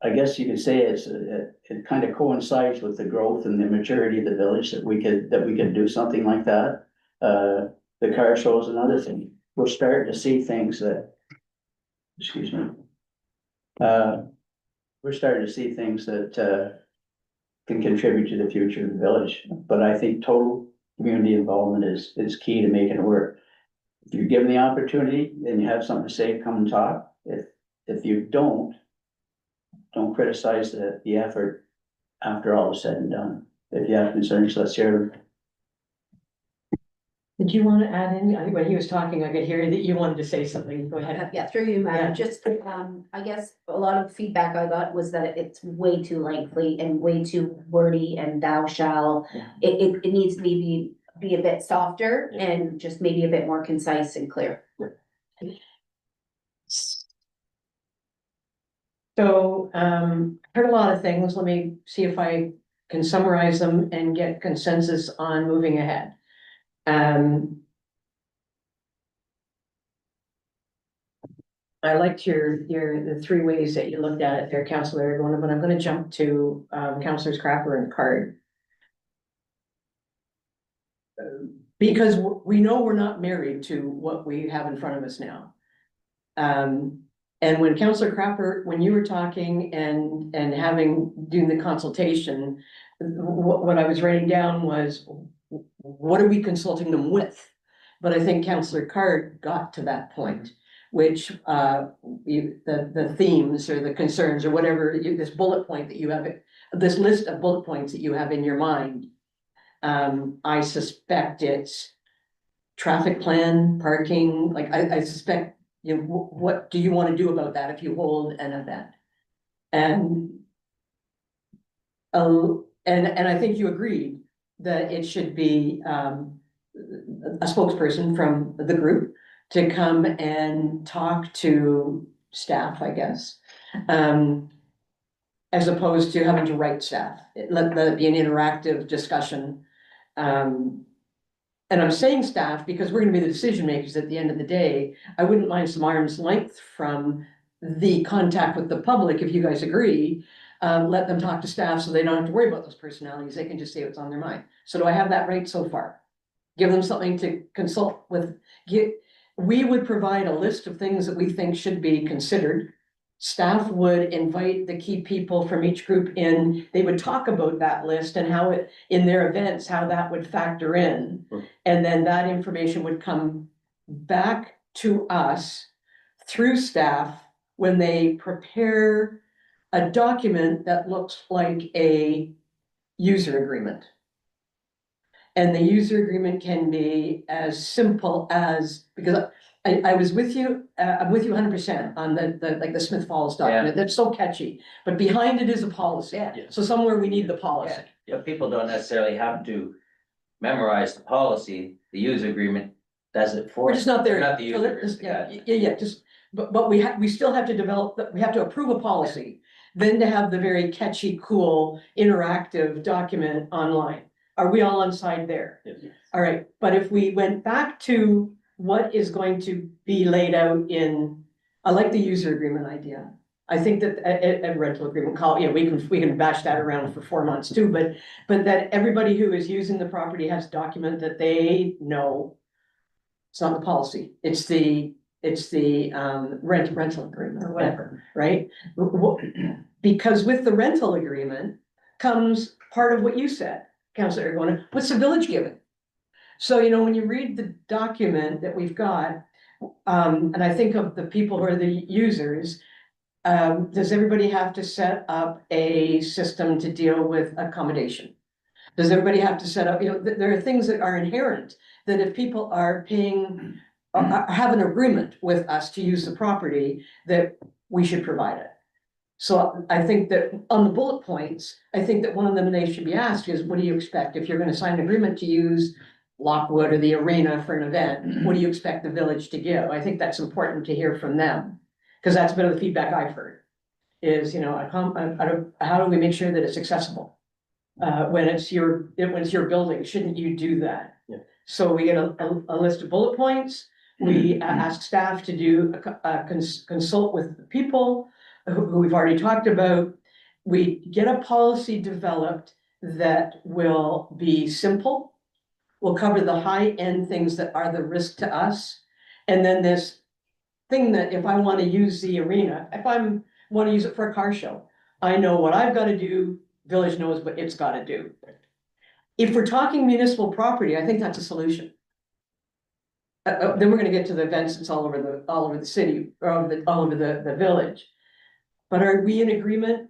I guess you could say it kind of coincides with the growth and the maturity of the village that we could do something like that. The car show is another thing. We're starting to see things that, excuse me. We're starting to see things that can contribute to the future of the village. But I think total community involvement is key to making it work. If you're given the opportunity and you have something to say, come and talk. If you don't criticize the effort after all is said and done. If you have concerns, let's hear them. Did you want to add in, when he was talking, I could hear that you wanted to say something, go ahead. Yeah, through you, Yeah. Madam, just, I guess a lot of feedback I got was that it's way too lengthy and way too wordy and thou shall. Yeah. It needs to be a bit softer Yeah. and just maybe a bit more concise and clear. So, heard a lot of things. Let me see if I can summarize them and get consensus on moving ahead. I liked the three ways that you looked at it there, Councillor Argona, but I'm gonna jump to, Councillors Crapper and Card. Because we know we're not married to what we have in front of us now. And when Councillor Crapper, when you were talking and doing the consultation, what I was writing down was, what are we consulting them with? But I think Councillor Card got to that point, which, the themes or the concerns or whatever, this bullet point that you have, this list of bullet points that you have in your mind. I suspect it's traffic plan, parking, like I suspect, what do you want to do about that if you hold an event? And I think you agreed that it should be a spokesperson from the group to come and talk to staff, I guess. As opposed to having to write staff, let it be an interactive discussion. And I'm saying staff because we're gonna be the decision makers at the end of the day. I wouldn't mind some arm's length from the contact with the public, if you guys agree. Let them talk to staff so they don't have to worry about those personalities, they can just say what's on their mind. So do I have that right so far? Give them something to consult with, we would provide a list of things that we think should be considered. Staff would invite the key people from each group in, they would talk about that list and how it, in their events, how that would factor in. And then that information would come back to us through staff when they prepare a document that looks like a user agreement. And the user agreement can be as simple as, because I was with you, I'm with you 100% on the Smith Falls document, that's so catchy, but behind it is a policy. Yeah. So somewhere we need the policy. But people don't necessarily have to memorize the policy, the user agreement does it for. We're just not there. They're not the So user just- agreement. Yeah, just, but we still have to develop, we have to approve a policy, then to have the very catchy, cool, interactive document online. Are we all on side there? Yes. All right, but if we went back to what is going to be laid out in, I like the user agreement idea. I think that a rental agreement call, we can bash that around for 4 months too, but that everybody who is using the property has a document that they know. It's not the policy, it's the rental agreement or whatever, right? Because with the rental agreement comes part of what you said, Councillor Argona, what's the village giving? So, when you read the document that we've got, and I think of the people who are the users, does everybody have to set up a system to deal with accommodation? Does everybody have to set up, there are things that are inherent, that if people are paying, have an agreement with us to use the property, that we should provide it. So I think that on the bullet points, I think that one of them they should be asked is, what do you expect if you're gonna sign an agreement to use Lockwood or the arena for an event? What do you expect the village to give? I think that's important to hear from them, because that's a bit of the feedback I've heard. Is, how do we make sure that it's accessible? When it's your building, shouldn't you do that? Yeah. So we get a list of bullet points. We ask staff to do consult with the people who we've already talked about. We get a policy developed that will be simple. Will cover the high-end things that are the risk to us. And then this thing that if I want to use the arena, if I want to use it for a car show, I know what I've got to do, village knows what it's got to do. If we're talking municipal property, I think that's a solution. then we're gonna get to the events that's all over the city, or all over the village. But are we in agreement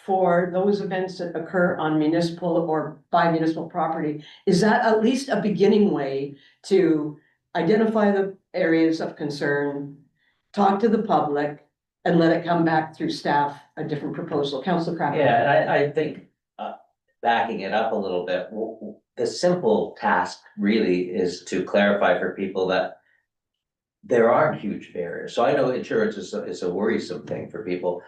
for those events that occur on municipal or by municipal property? Is that at least a beginning way to identify the areas of concern, talk to the public, and let it come back through staff, a different proposal? Council Craft. Yeah, and I think, backing it up a little bit, the simple task really is to clarify for people that there aren't huge barriers. So I know insurance is a worrisome thing for people.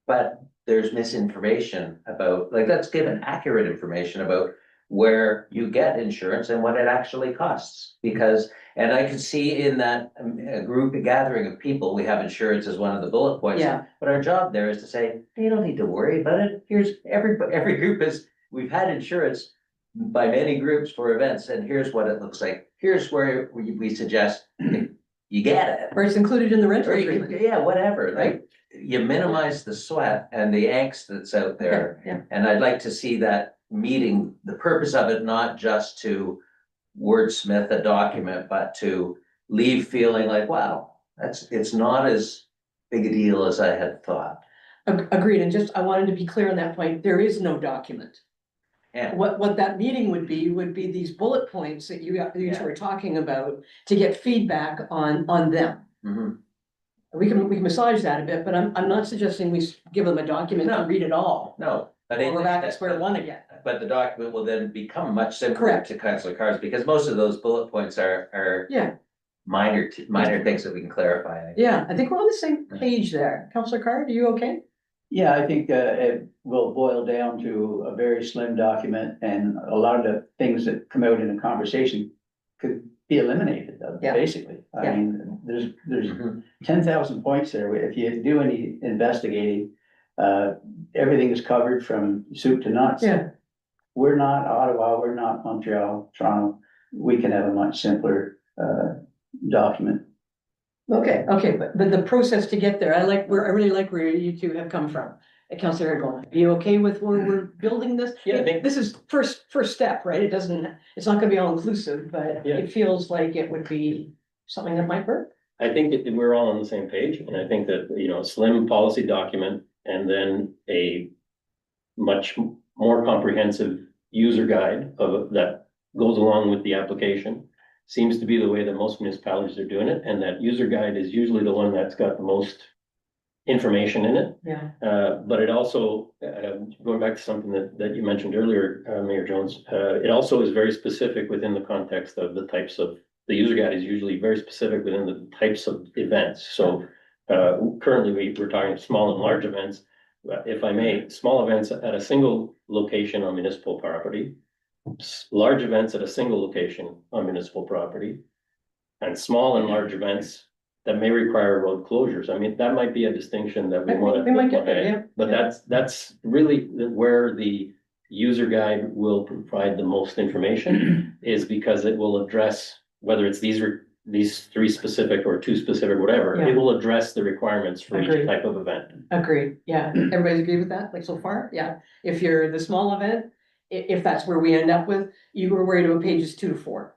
But there's misinformation about, like, let's give an accurate information about where you get insurance and what it actually costs. Because, and I can see in that a group, a gathering of people, we have insurance as one of the bullet points. Yeah. But our job there is to say, you don't need to worry about it. Here's every group is, we've had insurance by many groups for events, and here's what it looks like. Here's where we suggest you get it. Or it's included in the rental Or agreement. yeah, whatever, Right. like, you minimize the sweat and the angst that's out there. Okay, yeah. And I'd like to see that meeting, the purpose of it, not just to wordsmith a document, but to leave feeling like, wow, it's not as big a deal as I had thought. Agreed, and just, I wanted to be clear on that point, there is no document. Yeah. What that meeting would be these bullet points that you Yeah. were talking about to get feedback on them. Mhm. We can massage that a bit, but I'm not suggesting we give them a document to No. read it all. No, but Or we're back at square one again. But the document will then become much simpler Correct. to Councilor Carr's, because most of those bullet points are Yeah, minor things that we can clarify. yeah, I think we're on the same page there. Councillor Carr, are you okay? Yeah, I think it will boil down to a very slim document, and a lot of the things that come out in a conversation could be eliminated, Yeah. basically. I Yeah. mean, there's Mhm. 10,000 points there. If you do any investigating, everything is covered from soup to nuts. Yeah. We're not Ottawa, we're not Montreal, Toronto. We can have a much simpler document. Okay, but the process to get there, I really like where you two have come from. Councillor Argon, are you okay with where we're building this? Yeah, I think- This is first step, right? It's not gonna be all inclusive, but Yeah. it feels like it would be something that might work. I think that we're all on the same page, and I think that, you know, a slim policy document and then a much more comprehensive user guide that goes along with the application seems to be the way that most municipalities are doing it, and that user guide is usually the one that's got the most information in it. Yeah. But it also, going back to something that you mentioned earlier, Mayor Jones, it also is very specific within the context of the types of, the user guide is usually very specific within the types of events. So currently we're talking small and large events. If I may, small events at a single location on municipal property, large events at a single location on municipal property, and small and large events that may require road closures. I mean, that might be a distinction that we want to. We might get there, yeah. But that's really where the user guide will provide the most information, is because it will address whether it's these three specific or two specific, whatever, Yeah. it will address the requirements for each Agreed. type of event. Agreed, yeah. Everybody's agree with that, like so far? Yeah. If you're the small event, if that's where we end up with, you were worried about pages 2 to 4.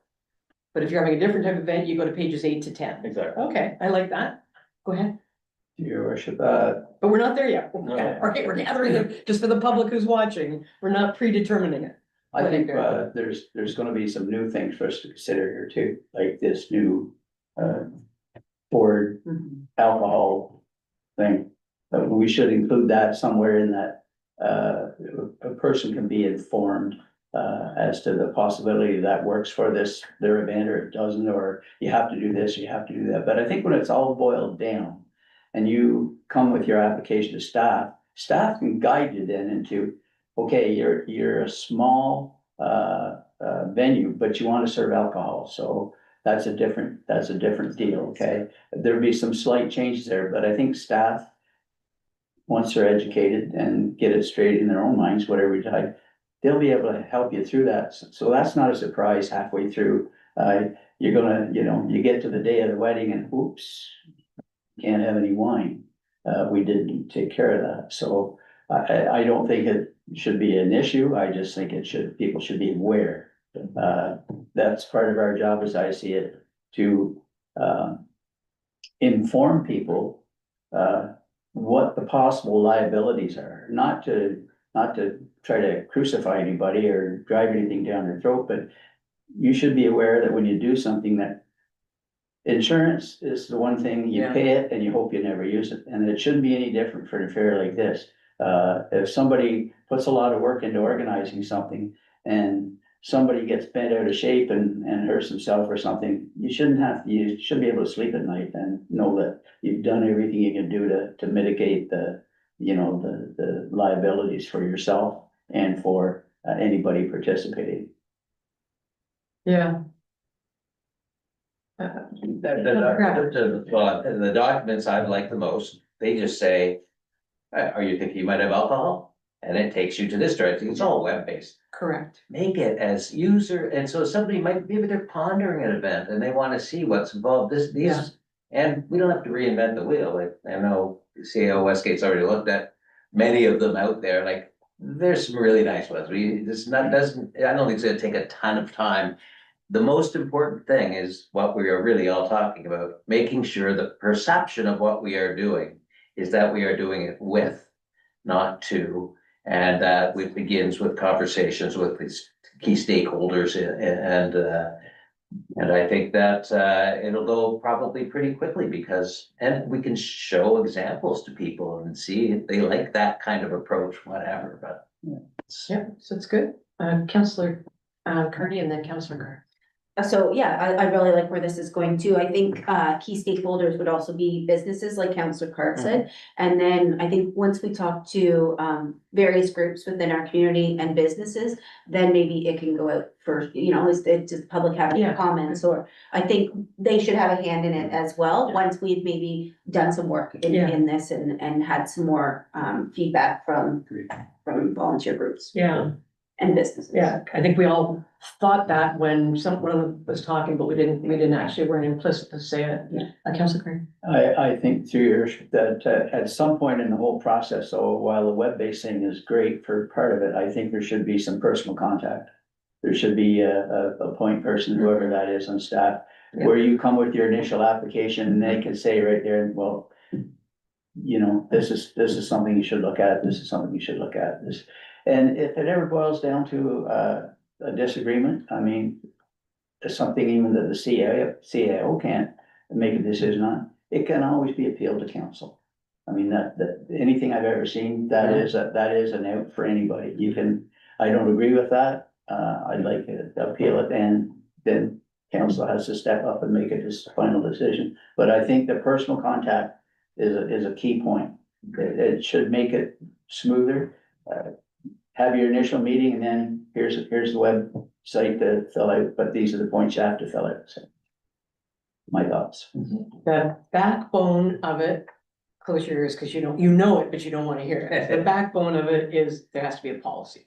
But if you're having a different type of event, you go to pages 8 to 10. Exactly. Okay, I like that. Go ahead. Your worship, But we're not there yet. No. Okay, we're gathering them just for the public who's watching. We're not predetermining it. I think there's gonna be some new things for us to consider here too, like this new Ford alcohol thing. We should include that somewhere in that, a person can be informed as to the possibility that works for their event, or it doesn't, or you have to do this, you have to do that. But I think when it's all boiled down and you come with your application to staff can guide you then into, okay, you're a small venue, but you want to serve alcohol, so that's a different deal, okay? There'll be some slight changes there, but I think staff, once they're educated and get it straight in their own minds, whatever we type, they'll be able to help you through that. So that's not a surprise halfway through. You're gonna, you get to the day of the wedding and oops, can't have any wine. We didn't take care of that. So I don't think it should be an issue. I just think people should be aware That's part of our job, as I see it, to, inform people, what the possible liabilities are, not to try to crucify anybody or drive anything down their throat, but you should be aware that when you do something that insurance is the one thing, you Yeah. pay it and you hope you never use it, and it shouldn't be any different for an affair like this. If somebody puts a lot of work into organizing something and somebody gets bent out of shape and hurts himself or something, you should be able to sleep at night and know that you've done everything you can do to mitigate the liabilities for yourself and for anybody participating. Yeah. The documents I like the most, they just say, are you thinking you might have alcohol? And it takes you to this direction. It's all web-based. Correct. Make it as user, and so somebody might, maybe they're pondering an event and they want to see what's involved, Yeah. and we don't have to reinvent the wheel. Like, I know CAO Westgate's already looked at many of them out there, like, there's some really nice ones. I don't think it's gonna take a ton of time. The most important thing is what we are really all talking about, making sure the perception of what we are doing is that we are doing it with, not to. And that it begins with conversations with these key stakeholders and I think that it'll go probably pretty quickly and we can show examples to people and see if they like that kind of approach, whatever, but. Yeah, so it's good. Counselor Carney and then Counselor Carr. So, yeah, I really like where this is going to. I think, key stakeholders would also be businesses, like Councillor Cart said. And then I think once we talk to, various groups within our community and businesses, then maybe it can go out for, it's just public having Yeah. comments, or I think they should have a hand in it as well, Yeah. once we've maybe done some work Yeah. in this and had some more, feedback from volunteer groups. Yeah. And businesses. Yeah, I think we all thought that when someone was talking, but we didn't actually, weren't implicit to say it. Counselor Crane. I think through yours that at some point in the whole process, so while the web-based thing is great for part of it, I think there should be some personal contact. There should be a point person, whoever that is on staff, where you come with your initial application and they can say right there, well, this is something you should look at, this is something you should look at, this. And if it ever boils down to a disagreement, I mean, it's something even that the CAO can't make a decision on, it can always be appealed to council. I mean, that anything I've ever seen, that is an out for anybody. I don't agree with that, I'd like to appeal it, and then council has to step up and make his final decision. But I think the personal contact is a key point. It should make it smoother. Have your initial meeting and then here's the website to fill out, but these are the points you have to fill out, so. My thoughts. The backbone of it, close your ears, because you know it, but you don't want to hear it. The backbone of it is there has to be a policy.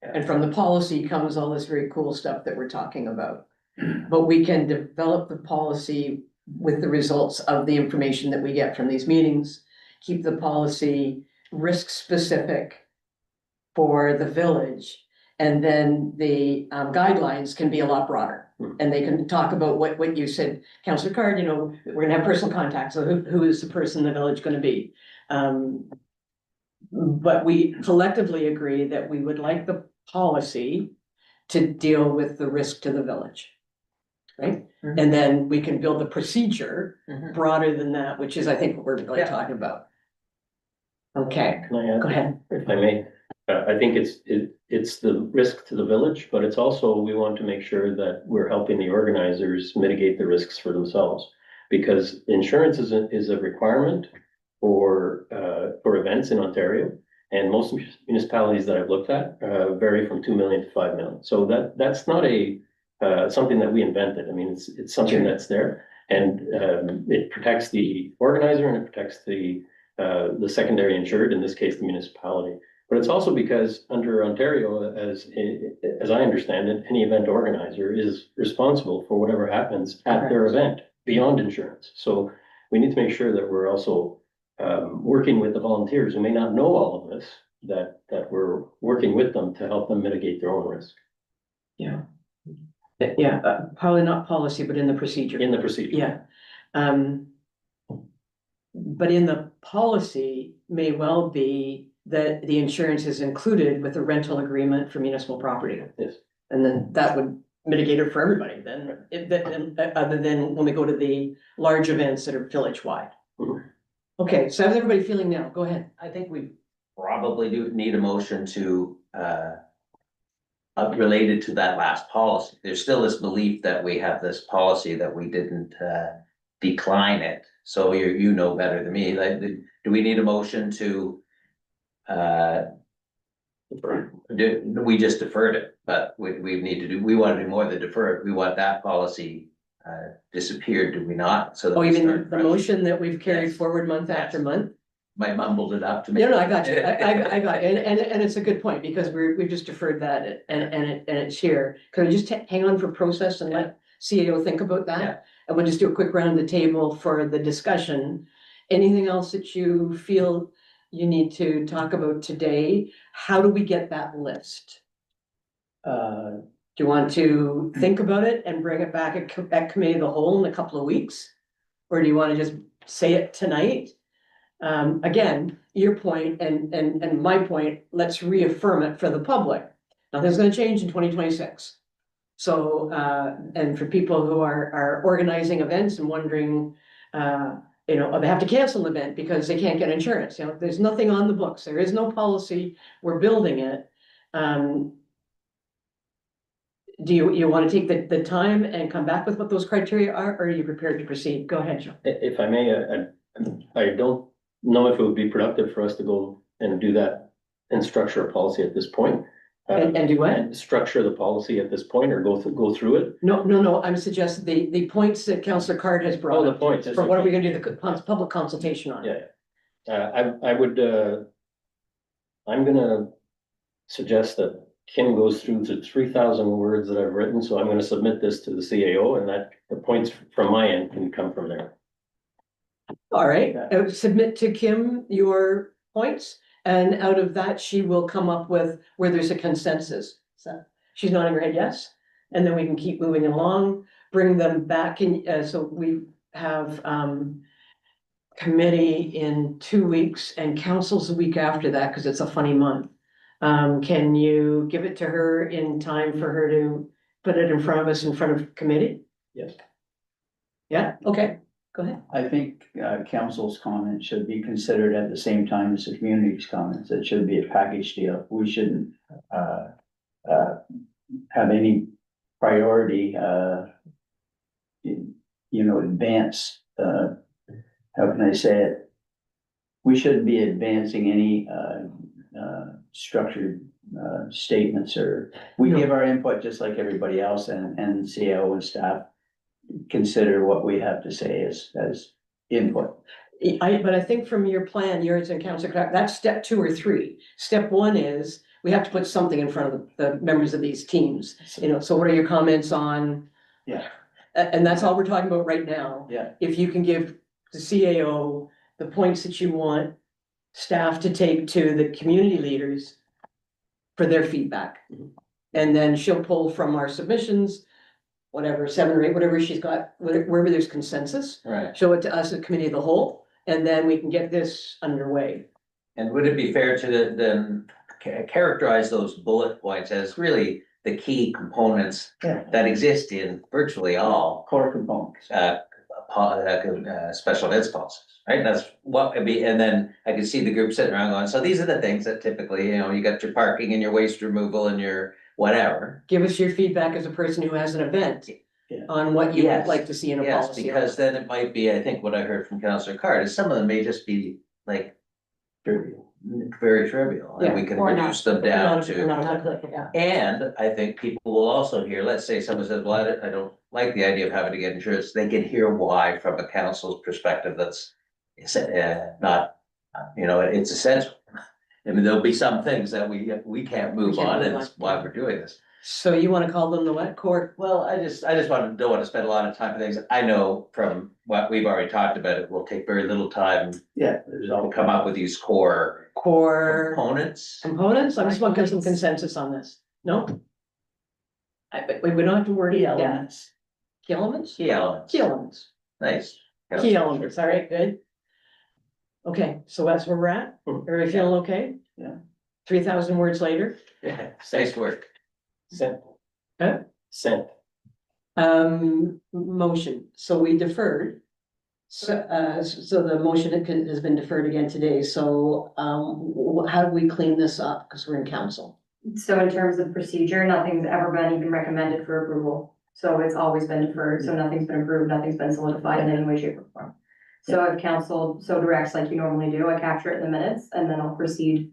And from the policy comes all this very cool stuff that we're talking about. But we can develop the policy with the results of the information that we get from these meetings, keep the policy risk specific for the village, and then the guidelines can be a lot broader. And they can talk about what you said, Councillor Card, we're gonna have personal contact, so who is the person in the village gonna be? But we collectively agree that we would like the policy to deal with the risk to the village. Right? And then we can build the procedure broader than that, which is, I think, what we're really talking about. Okay, Can I add? go ahead. If I may, I think it's the risk to the village, but it's also, we want to make sure that we're helping the organizers mitigate the risks for themselves. Because insurance is a requirement for events in Ontario. And most municipalities that I've looked at, vary from 2 million to 5 million. So that's not something that we invented. I mean, it's something that's there. And it protects the organizer and it protects the secondary insured, in this case, the municipality. But it's also because under Ontario, as I understand it, any event organizer is responsible for whatever happens at their event beyond insurance. So we need to make sure that we're also working with the volunteers who may not know all of this, that we're working with them to help them mitigate their own risk. Yeah, Yeah, probably not policy, but in the procedure. in the procedure. Yeah. But in the policy may well be that the insurance is included with a rental agreement for municipal property. Yes. And then that would mitigate it for everybody then, other than when we go to the large events that are village-wide. Mhm. Okay, so how's everybody feeling now? Go ahead. I think we probably do need a motion to, related to that last policy. There's still this belief that we have this policy that we didn't, decline it. So you know better than me, like, do we need a motion to, we just deferred it, but we need to do, we want to do more than defer it. We want that policy, disappeared, do we not? So that Oh, we you mean start the fresh. motion that we've carried Yes. forward month after month? I mumbled it up to me. No, I got you. I got it. And it's a good point because we've just deferred that and it's here. Could I just hang on for process and let CAO think about Yeah. that? And we'll just do a quick round of the table for the discussion. Anything else that you feel you need to talk about today? How do we get that list? Do you want to think about it and bring it back at committee of the whole in a couple of weeks? Or do you want to just say it tonight? Again, your point and my point, let's reaffirm it for the public. Nothing's gonna change in 2026. So, and for people who are organizing events and wondering, oh, they have to cancel an event because they can't get insurance, there's nothing on the books, there is no policy, we're building it. Do you want to take the time and come back with what those criteria are, or are you prepared to proceed? Go ahead, Joe. If I may, I don't know if it would be productive for us to go and do that and structure a policy at this point. And do what? And structure the policy at this point or go through it. No, I'm suggesting the points that Councillor Card has brought Oh, the up. points. For what are we gonna do the public consultation on? Yeah. I would, I'm gonna suggest that Kim goes through the 3,000 words that I've written, so I'm gonna submit this to the CAO and that the points from my end can come from there. All right, submit to Kim your points, and out of that, she will come up with where there's a consensus. So she's nodding her head yes, and then we can keep moving along, bring them back in, so we have committee in 2 weeks and council's the week after that, because it's a funny month. Can you give it to her in time for her to put it in front of us in front of committee? Yes. Yeah, okay, go ahead. I think, council's comment should be considered at the same time as the community's comments. It should be a package deal. We shouldn't, have any priority, advance, how can I say it? We shouldn't be advancing any, structured, statements or, we give our input just like everybody else and CAO and staff consider what we have to say as input. But I think from your plan, yours and Councilor Clark, that's step 2 or 3. Step 1 is we have to put something in front of the members of these teams, so what are your comments on? Yeah. And that's all we're talking about right now. Yeah. If you can give the CAO the points that you want staff to take to the community leaders for their feedback. And then she'll pull from our submissions, whatever, 7 or 8, whatever she's got, wherever there's consensus, Right. show it to us at committee of the whole, and then we can get this underway. And would it be fair to then characterize those bullet points as really the key components Yeah. that exist in virtually all Core components. special events policies, right? That's what would be, and then I can see the group sitting around going, so these are the things that typically, you got your parking and your waste removal and your whatever. Give us your feedback as a person who has an event Yeah. on what you would Yes. like to see in a Yes, policy. because then it might be, I think what I heard from Councillor Card is some of them may just be like very trivial, and we can Or not. reduce them down Not to. applicable, yeah. And I think people will also hear, let's say someone says, well, I don't like the idea of having to get insurance, they can hear why from a council's perspective, that's. Not, it's essential. I mean, there'll be some things that we can't move on, and that's why we're doing this. So you wanna call them the what, court? Well, I just don't want to spend a lot of time for things, I know from what we've already talked about, it will take very little time Yeah. to come up with these core Core components. components? I just want to get some consensus on this, no? but we don't have to worry Key about that. elements. Key elements? Key elements. Key elements. Nice. Key elements, all right, good. Okay, so that's where we're at. Everybody feeling okay? Yeah. 3,000 words later. Yeah, nice work. Sent. Huh? Sent. Motion, so we deferred. So the motion has been deferred again today, so, how do we clean this up? Because we're in council. So in terms of procedure, nothing's ever been even recommended for approval. So it's always been deferred, so nothing's been approved, nothing's been solidified in any way, shape or form. So if council so directs like you normally do, I capture it in the minutes and then I'll proceed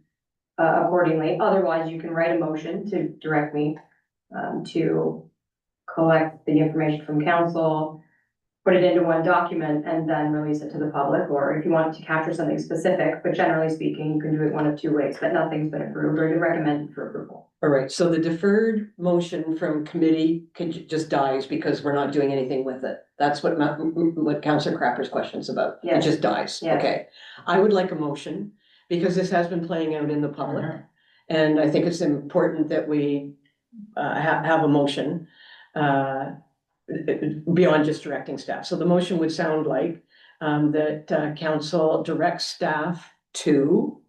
accordingly. Otherwise, you can write a motion to direct me to collect the information from council, put it into one document and then release it to the public, or if you want to capture something specific, but generally speaking, you can do it one of two ways, but nothing's been approved or recommended for approval. All right, so the deferred motion from committee just dies because we're not doing anything with it. That's what Councillor Crapper's question is about. It Yes. just dies, Yes. okay. I would like a motion, because this has been playing out in the public. And I think it's important that we have a motion beyond just directing staff. So the motion would sound like that council directs staff to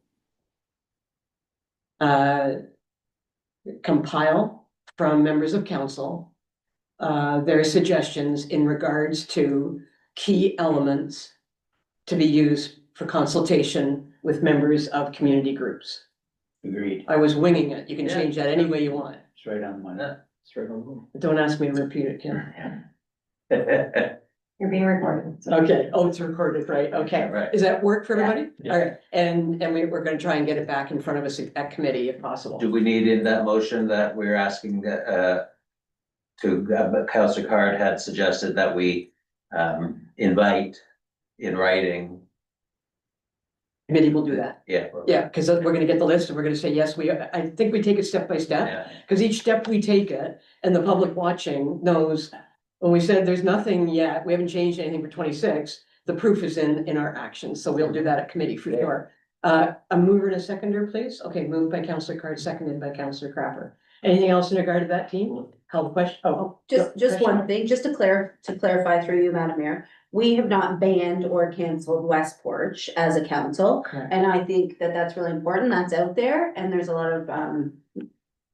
compile from members of council their suggestions in regards to key elements to be used for consultation with members of community groups. Agreed. I was winging it. You can Yeah. change that any way you want. It's right on my. Yeah. Straight on. Don't ask me to repeat it, Kim. You're being recorded. so- Okay, oh, it's recorded, right? Okay. Right. Does that work for everybody? Yeah. All right, and we're gonna try and get it back in front of us at committee if possible. Do we need in that motion that we're asking that, Councillor Card had suggested that we, invite in writing? Committee will do that. Yeah. Yeah, because we're gonna get the list and we're gonna say, yes, I think we take it step by step. Yeah. Because each step we take it, and the public watching knows, when we said there's nothing yet, we haven't changed anything for 26, the proof is in our actions, so we'll do that at committee for sure. A mover and a seconder, please. Okay, moved by Councillor Card, seconded by Councillor Crapper. Anything else in regard to that team? Call the question, Just one thing, just to clarify through you, Madam Mayor, we have not banned or canceled Westport as a council. Correct. And I think that that's really important. That's out there and there's a lot of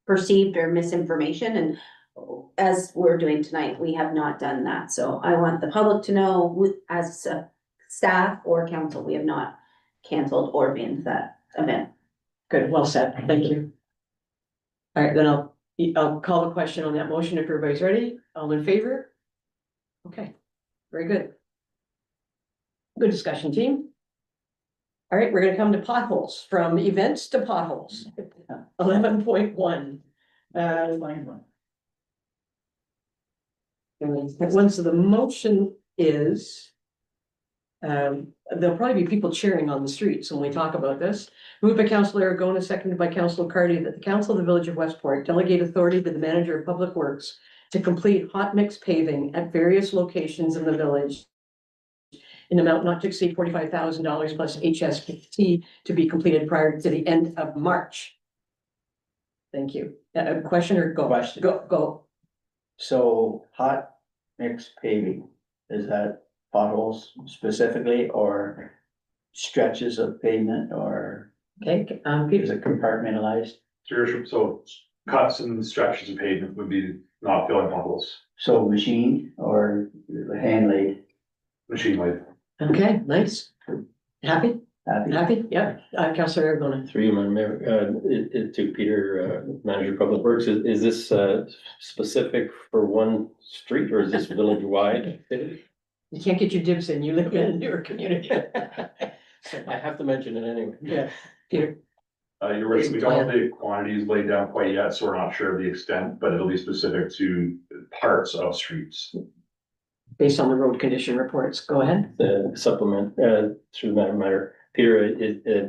perceived or misinformation, and as we're doing tonight, we have not done that. So I want the public to know, as staff or council, we have not canceled or banned that event. Good, well said, thank you. All right, then I'll call the question on that motion if everybody's ready. All in favor? Okay, very good. Good discussion, team. All right, we're gonna come to potholes, from events to potholes. 11.1. Once the motion is, there'll probably be people cheering on the streets when we talk about this. Moved by Councillor Aragona, seconded by Councillor Cardy, that the Council of the Village of Westport delegate authority to the Manager of Public Works to complete hot mix paving at various locations in the village in amount not to exceed $45,000 plus HST to be completed prior to the end of March. Thank you. A question or go? Question. Go. So hot mix paving, is that potholes specifically or stretches of pavement, or Okay, is Peter, it compartmentalized? So cuts and stretches of pavement would be not filling potholes, So machine or hand laid? machine laid. okay, nice. Happy? Happy? Yeah, Councillor Aragona. Through you, Madam Mayor, to Peter, Manager of Public Works, is this specific for one street or is this village wide? You can't get your dibs in, you live in a newer community. I have to mention it anyway. Yeah, Peter, You're right, we don't have the quantities laid down quite yet, so we're not sure of the extent, but it'll be specific to parts of streets. based on the road condition reports, go ahead. The supplement, through Madam Mayor, Peter,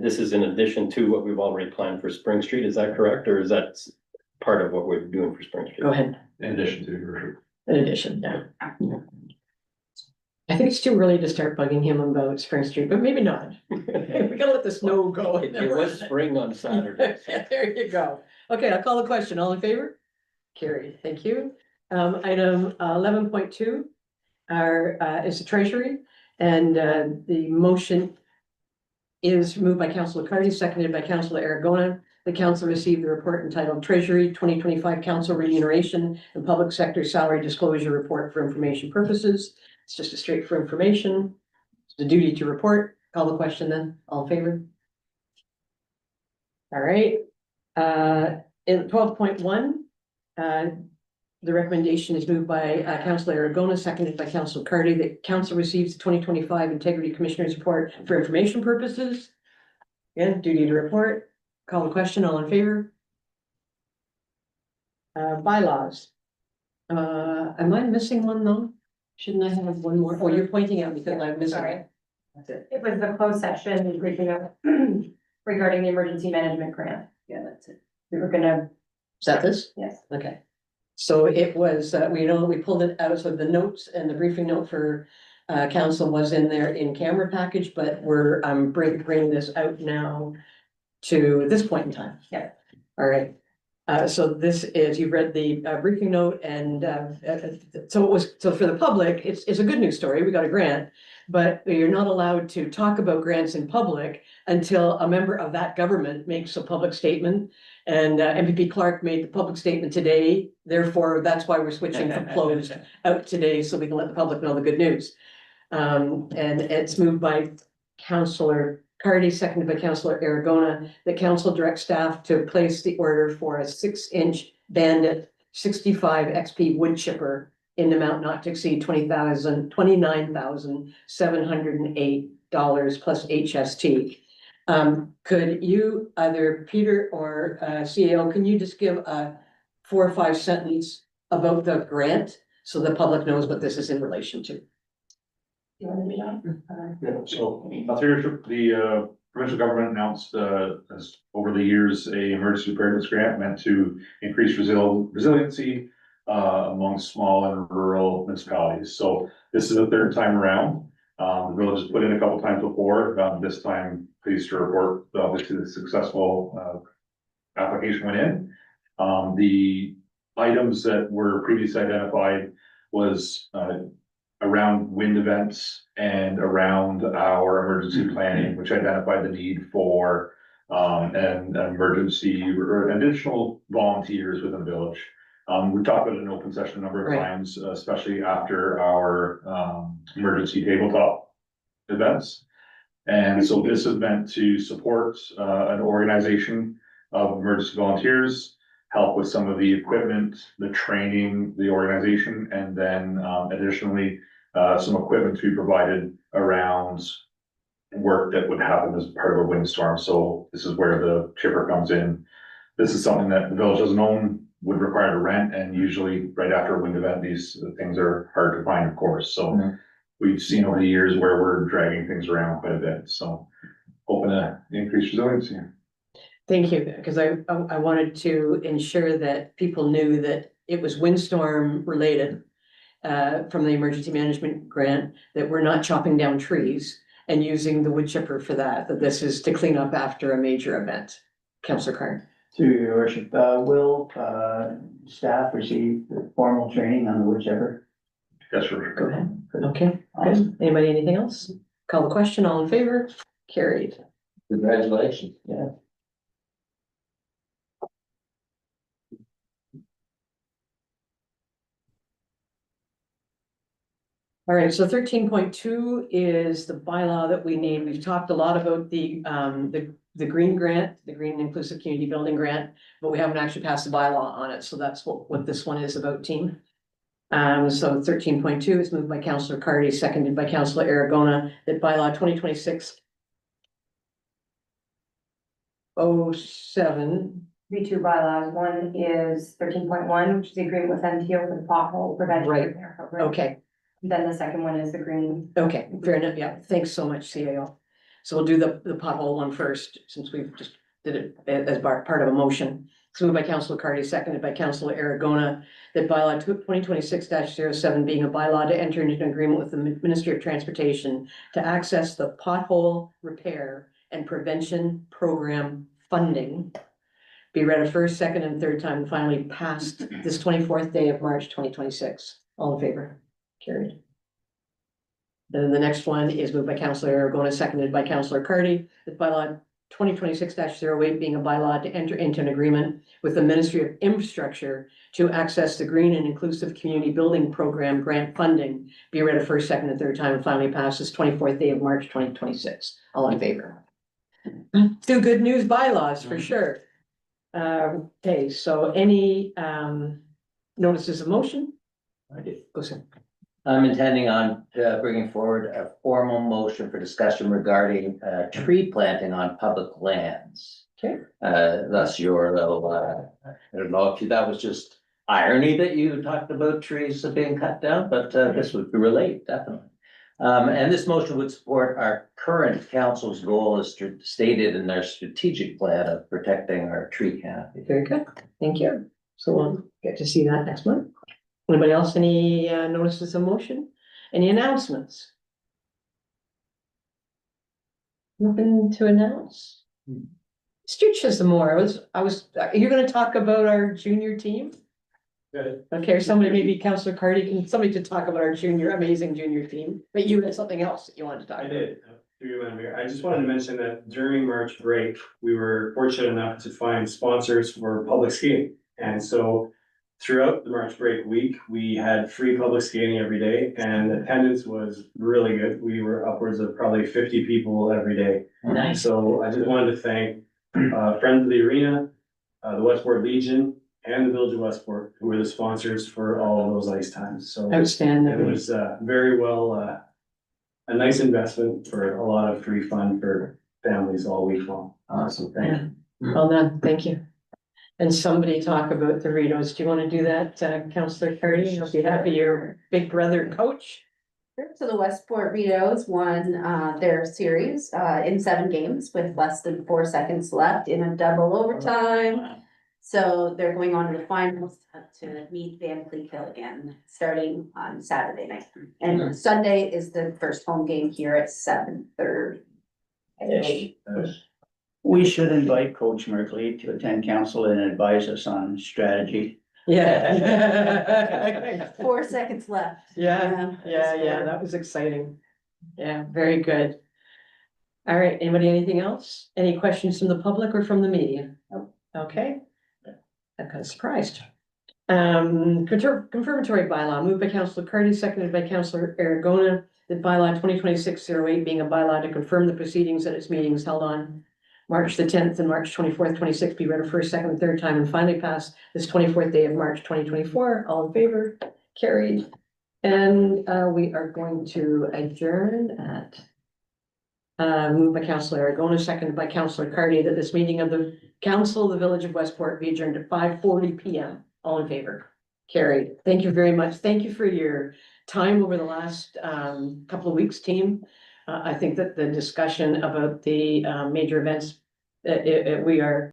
this is in addition to what we've already planned for Spring Street, is that correct, or is that part of what we're doing for Spring Street? Go ahead, In addition to, your sure. in addition, yeah. I think it's too early to start bugging him about Spring Street, but maybe not. We gotta let the snow go. It was spring on Saturday. There you go. Okay, I'll call the question. All in favor? Carried, thank you. Item 11.2 is the treasury, and the motion is moved by Councilor Cardy, seconded by Councilor Aragona. The council received the report entitled Treasury 2025 Council Remuneration and Public Sector Salary Disclosure Report for information purposes. It's just a straight for information. It's the duty to report. Call the question then. All in favor? All right. In 12.1, the recommendation is moved by Councilor Aragona, seconded by Councilor Cardy, that council receives the 2025 Integrity Commissioners Report for information purposes. Again, duty to report. Call the question. All in favor? Bylaws. Am I missing one though? Shouldn't I have one more? Oh, you're pointing at me because I'm missing Sorry. it. That's it. It was the closed session briefing up regarding the emergency management grant. Yeah, that's it. We were gonna, Is that this? yes. Okay. So it was, we pulled it out, so the notes and the briefing note for council was in there in camera package, but we're bringing this out now to this point in time. Yeah. All right. So this is, you read the briefing note, and so for the public, it's a good news story. We got a grant, but you're not allowed to talk about grants in public until a member of that government makes a public statement. And MVP Clark made the public statement today. Therefore, that's why we're switching from closed out today, so we can let the public know the good news. And it's moved by Councilor Cardy, seconded by Councilor Aragona. The council directs staff to place the order for a 6-inch Bandit 65 XP wood chipper in the amount not to exceed $29,708 plus HST. Could you, either Peter or CAO, can you just give a 4 or 5 sentence about the grant so the public knows what this is in relation to? You want to read on? Yeah, so the provincial government announced as over the years, a emergency preparedness grant meant to increase resiliency among small and rural municipalities. So this is the third time around. The village has put in a couple times before. This time, pleased to report, obviously the successful application went in. The items that were previously identified was around wind events and around our emergency planning, which identified the need for an emergency or additional volunteers within the village. We talked about it in open session a number of Right. times, especially after our emergency tabletop events. And so this is meant to support an organization of emergency volunteers, help with some of the equipment, the training, the organization, and then additionally some equipment to be provided around work that would happen as part of a windstorm. So this is where the chipper comes in. This is something that the village doesn't own, would require to rent, and usually right after a wind event, these things are hard to find, of course. So we've seen over the years where we're dragging things around quite a bit. So hoping to increase resiliency. Thank you, because I wanted to ensure that people knew that it was windstorm related from the emergency management grant, that we're not chopping down trees and using the wood chipper for that, that this is to clean up after a major event. Councillor Carn. Through your worship, will staff receive formal training on the whichever? Yes, sir. Go ahead. Okay, Awesome. good. Anybody, anything else? Call the question. All in favor? Carried. Congratulations. Yeah. All right, so 13.2 is the bylaw that we need. We've talked a lot about the green grant, the Green Inclusive Community Building Grant, but we haven't actually passed the bylaw on it. So that's what this one is about, team. So 13.2 is moved by Councillor Cardy, seconded by Councillor Aragona, that bylaw 2026 07. Be two bylaws. One is 13.1, which is the agreement with MTO for the pothole prevention. Right. repair program. Okay, Then the second one is the green. okay, fair enough. Yeah, thanks so much, CAO. So we'll do the pothole one first, since we've just did it as part of a motion. So moved by Councillor Cardy, seconded by Councillor Aragona, that bylaw 2026-07 being a bylaw to enter into an agreement with the Ministry of Transportation to access the pothole repair and prevention program funding be read a first, second, and third time and finally passed this 24th day of March, 2026. All in favor? Carried. Then the next one is moved by Councillor Aragona, seconded by Councillor Cardy, that bylaw 2026-08 being a bylaw to enter into an agreement with the Ministry of Infrastructure to access the Green and Inclusive Community Building Program grant funding, be read a first, second, and third time and finally passed this 24th day of March, 2026. All in favor? Two good news bylaws for sure. Okay, so any notices of motion? I do. Go ahead. I'm intending on bringing forward a formal motion for discussion regarding tree planting on public lands. Okay. Thus your little, I don't know if that was just irony that you talked about trees being cut down, but this would relate definitely. And this motion would support our current council's goal as stated in their strategic plan of protecting our tree canopy. Very good, thank you. So we'll get to see that next month. Anybody else, any notices of motion? Any announcements? Nothing to announce? Stu Chismore, you're gonna talk about our junior team? Good. Okay, or somebody, maybe Councillor Cardy, can somebody to talk about our amazing junior team, but you had something else that you wanted to talk I about. did, through you, Madam Mayor. I just wanted to mention that during March break, we were fortunate enough to find sponsors for public skating. And so throughout the March break week, we had free public skating every day and attendance was really good. We were upwards of probably 50 people every day. Nice. So I just wanted to thank Friends of the Arena, the Westport Legion, and the Village of Westport, who were the sponsors for all of those ice times. So it Outstanding. was very well, a nice investment for a lot of free fun for families all week long. Awesome, thank you. Well done, thank you. And somebody talk about the Ritos. Do you want to do that, Councillor Cardy, on behalf of your big brother coach? So the Westport Ritos won their series in 7 games with less than 4 seconds left in a double overtime. So they're going on to the finals to meet Van Cleek Hill again, starting on Saturday night. And Sunday is the first home game here at 7:30. We should invite Coach Merkley to attend council and advise us on strategy. Yeah. 4 seconds left. Yeah, that was exciting. Yeah, very good. All right, anybody, anything else? Any questions from the public or from the media? Okay. I'm kind of surprised. Confirmatory bylaw, moved by Councillor Cardy, seconded by Councillor Aragona, that bylaw 2026-08 being a bylaw to confirm the proceedings at its meetings held on March the 10th and March 24th, 26 be read a first, second, and third time and finally pass this 24th day of March 2024. All in favor? Carried. And we are going to adjourn at moved by Councillor Aragona, seconded by Councillor Cardy, that this meeting of the Council of the Village of Westport be adjourned at 5:40 p.m. All in favor? Carried. Thank you very much. Thank you for your time over the last couple of weeks, team. I think that the discussion about the major events, we are